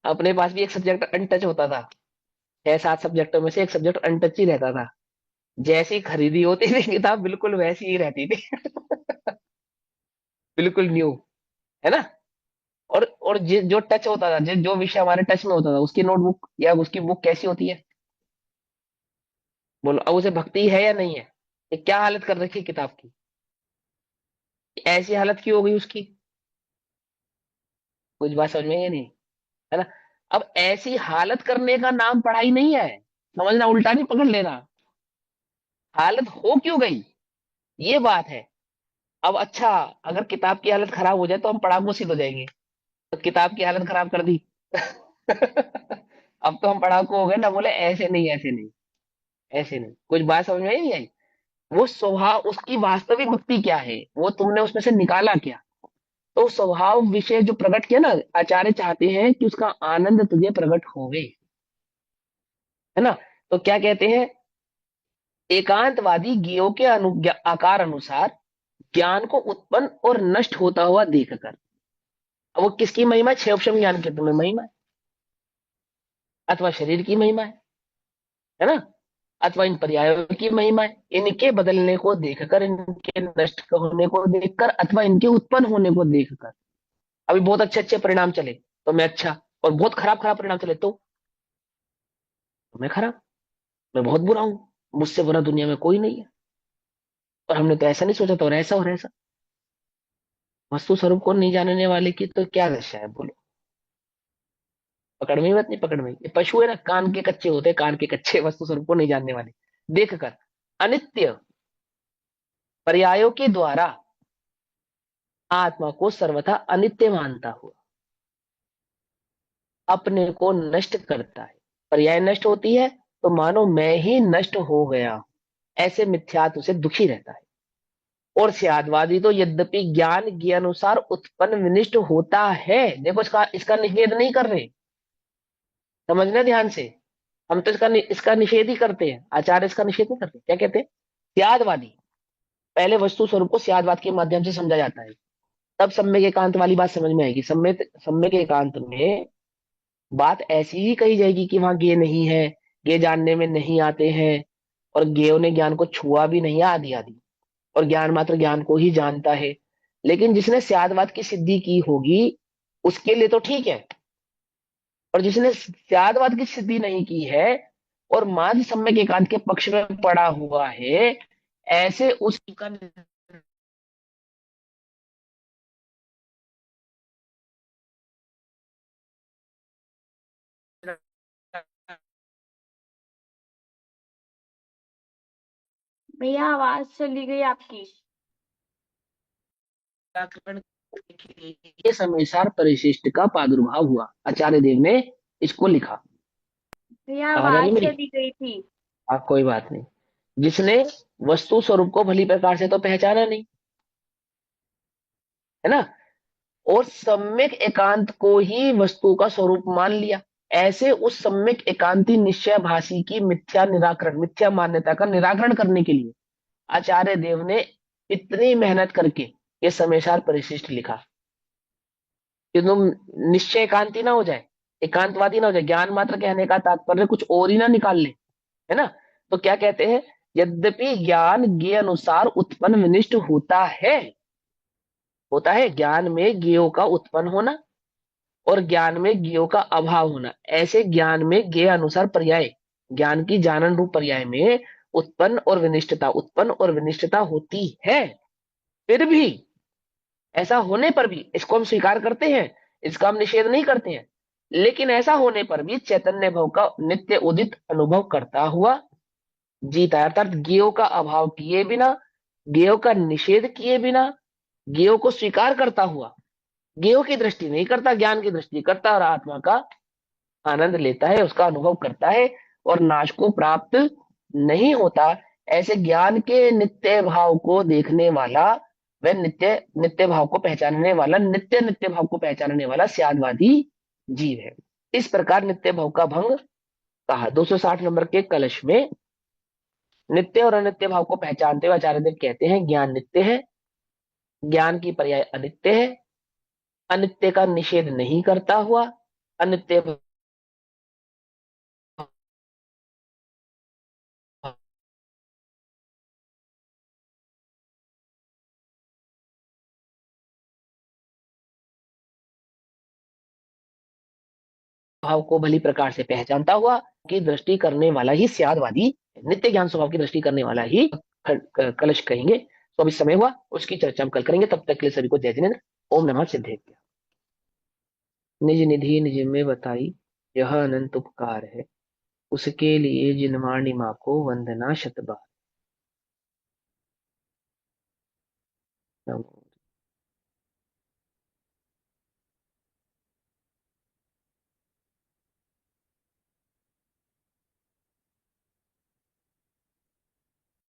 अपने पास भी एक सब्जेक्ट अनटच होता था, 6-7 सब्जेक्टों में से एक सब्जेक्ट अनटच ही रहता था। जैसी खरीदी होती थी किताब, बिल्कुल वैसी ही रहती थी बिल्कुल न्यू, है ना? और जो टच होता था, जो विषय हमारे टच में होता था, उसकी नोटबुक या उसकी बुक कैसी होती है? बोलो, अब उसे भक्ति है या नहीं है? ये क्या हालत कर रखी है किताब की? ऐसी हालत क्यों हो गई उसकी? कुछ बात समझ में या नहीं? है ना? अब ऐसी हालत करने का नाम पढ़ाई नहीं है, समझना, उल्टा नहीं पकड़ लेना। हालत हो क्यों गई, ये बात है। अब अच्छा, अगर किताब की हालत खराब हो जाए तो हम पढ़ाकू सिद्ध हो जाएंगे, तो किताब की हालत खराब कर दी अब तो हम पढ़ाकू हो गए ना। बोले ऐसे नहीं, ऐसे नहीं, ऐसे नहीं। कुछ बात समझ में नहीं आई? वो स्वभाव, उसकी वास्तविक भक्ति क्या है, वो तुमने उसमें से निकाला क्या? तो स्वभाव विषय जो प्रकट किया ना, आचार्य चाहते हैं कि उसका आनंद तुझे प्रकट होवे, है ना? तो क्या कहते हैं? एकांतवादी ज्ञेयों के आकार अनुसार ज्ञान को उत्पन्न और नष्ट होता हुआ देखकर। अब वो किसकी महिमा है? 6 ज्ञान की तुम्हें महिमा है, अथवा शरीर की महिमा है ना? अथवा इन पर्यायों की महिमा है, इनके बदलने को देखकर, इनके नष्ट होने को देखकर, अथवा इनके उत्पन्न होने को देखकर। अभी बहुत अच्छे अच्छे परिणाम चले तो मैं अच्छा, और बहुत खराब खराब परिणाम चले तो मैं खराब, मैं बहुत बुरा हूं, मुझसे बुरा दुनिया में कोई नहीं है। और हमने तो ऐसा नहीं सोचा था, और ऐसा और ऐसा। वस्तु स्वरूप को नहीं जानने वाले की तो क्या दशा है? बोलो, पकड़ में ही बात नहीं? पकड़ में ही। ये पशु है ना, कान के कच्चे होते हैं, कान के कच्चे, वस्तु स्वरूप को नहीं जानने वाले। देखकर अनित्य पर्यायों के द्वारा आत्मा को सर्वथा अनित्य मानता हुआ अपने को नष्ट करता है। पर्याय नष्ट होती है तो मानो मैं ही नष्ट हो गया, ऐसे मिथ्यात्व से दुखी रहता है। और स्यादवादी तो यद्यपि ज्ञान के अनुसार उत्पन्न विनिष्ट होता है, देखो इसका इसका निषेध नहीं कर रहे, समझना ध्यान से। हम तो इसका निषेध ही करते हैं, आचार्य इसका निषेध नहीं करते। क्या कहते हैं? स्यादवादी। पहले वस्तु स्वरूप को स्यादवाद के माध्यम से समझा जाता है, तब सम्यक एकांत वाली बात समझ में आएगी। सम्यक एकांत में बात ऐसी ही कही जाएगी कि वहां ज्ञेय नहीं है, ज्ञेय जानने में नहीं आते हैं, और ज्ञेयों ने ज्ञान को छुआ भी नहीं, आदि आदि, और ज्ञान मात्र ज्ञान को ही जानता है। लेकिन जिसने स्यादवाद की सिद्धि की होगी उसके लिए तो ठीक है, और जिसने स्यादवाद की सिद्धि नहीं की है और माध्य सम्यक एकांत के पक्ष में पड़ा हुआ है, ऐसे उसका भैया आवाज चली गई आपकी। निराकरण करने के लिए ये समयसार परिशिष्ट का प्रादुर्भाव हुआ। आचार्य देव ने इसको लिखा। भैया आवाज आ रही आवाज मेरी? चली गई थी। आप कोई बात नहीं। जिसने वस्तु स्वरूप को भली प्रकार से तो पहचाना नहीं, है ना, और सम्यक एकांत को ही वस्तु का स्वरूप मान लिया, ऐसे उस सम्यक एकांती निश्चय भाषी की मिथ्या निराकरण, मिथ्या मान्यता का निराकरण करने के लिए आचार्य देव ने इतनी मेहनत करके ये समयसार परिशिष्ट लिखा कि तुम निश्चय एकांती ना हो जाए, एकांतवादी ना हो जाए, ज्ञान मात्र कहने का तात्पर्य कुछ और ही ना निकाल ले, है ना। तो क्या कहते हैं? यद्यपि ज्ञान ज्ञेय अनुसार उत्पन्न विनिष्ट होता है ज्ञान में ज्ञेयों का उत्पन्न होना और ज्ञान में ज्ञेयों का अभाव होना। ऐसे ज्ञान में ज्ञेय अनुसार पर्याय, ज्ञान की जानन रूप पर्याय में उत्पन्न और विनिष्टता होती है। फिर भी, ऐसा होने पर भी इसको हम स्वीकार करते हैं, इसका हम निषेध नहीं करते हैं, लेकिन ऐसा होने पर भी चैतन्य भव का नित्य उदित अनुभव करता हुआ जीता है, अर्थात ज्ञेयों का अभाव किए बिना, ज्ञेयों का निषेध किए बिना, ज्ञेयों को स्वीकार करता हुआ, ज्ञेयों की दृष्टि नहीं करता, ज्ञान की दृष्टि करता, और आत्मा का आनंद लेता है, उसका अनुभव करता है, और नाश को प्राप्त नहीं होता। ऐसे ज्ञान के नित्य भाव को देखने वाला, वह नित्य नित्य भाव को पहचानने वाला, नित्य नित्य भाव को पहचानने वाला स्यादवादी जीव है। इस प्रकार नित्य भाव का भंग कहा। 260 नंबर के कलश में नित्य और अनित्य भाव को पहचानते हुए आचार्य देव कहते हैं ज्ञान नित्य है, ज्ञान की पर्याय अनित्य है, अनित्य का निषेध नहीं करता हुआ अनित्य भाव को भली प्रकार से पहचानता हुआ की दृष्टि करने वाला ही स्यादवादी, नित्य ज्ञान स्वभाव की दृष्टि करने वाला ही कलश कहेंगे। तो अभी समय हुआ, उसकी चर्चा हम कल करेंगे। तब तक के लिए सभी को जय जिनेन्द्र। ओम नमः सिद्धेभ्य। निज निधि निज में बताई, यह अनंत उपकार है, उसके लिए जिनवाणी माँ को वंदना शत बार।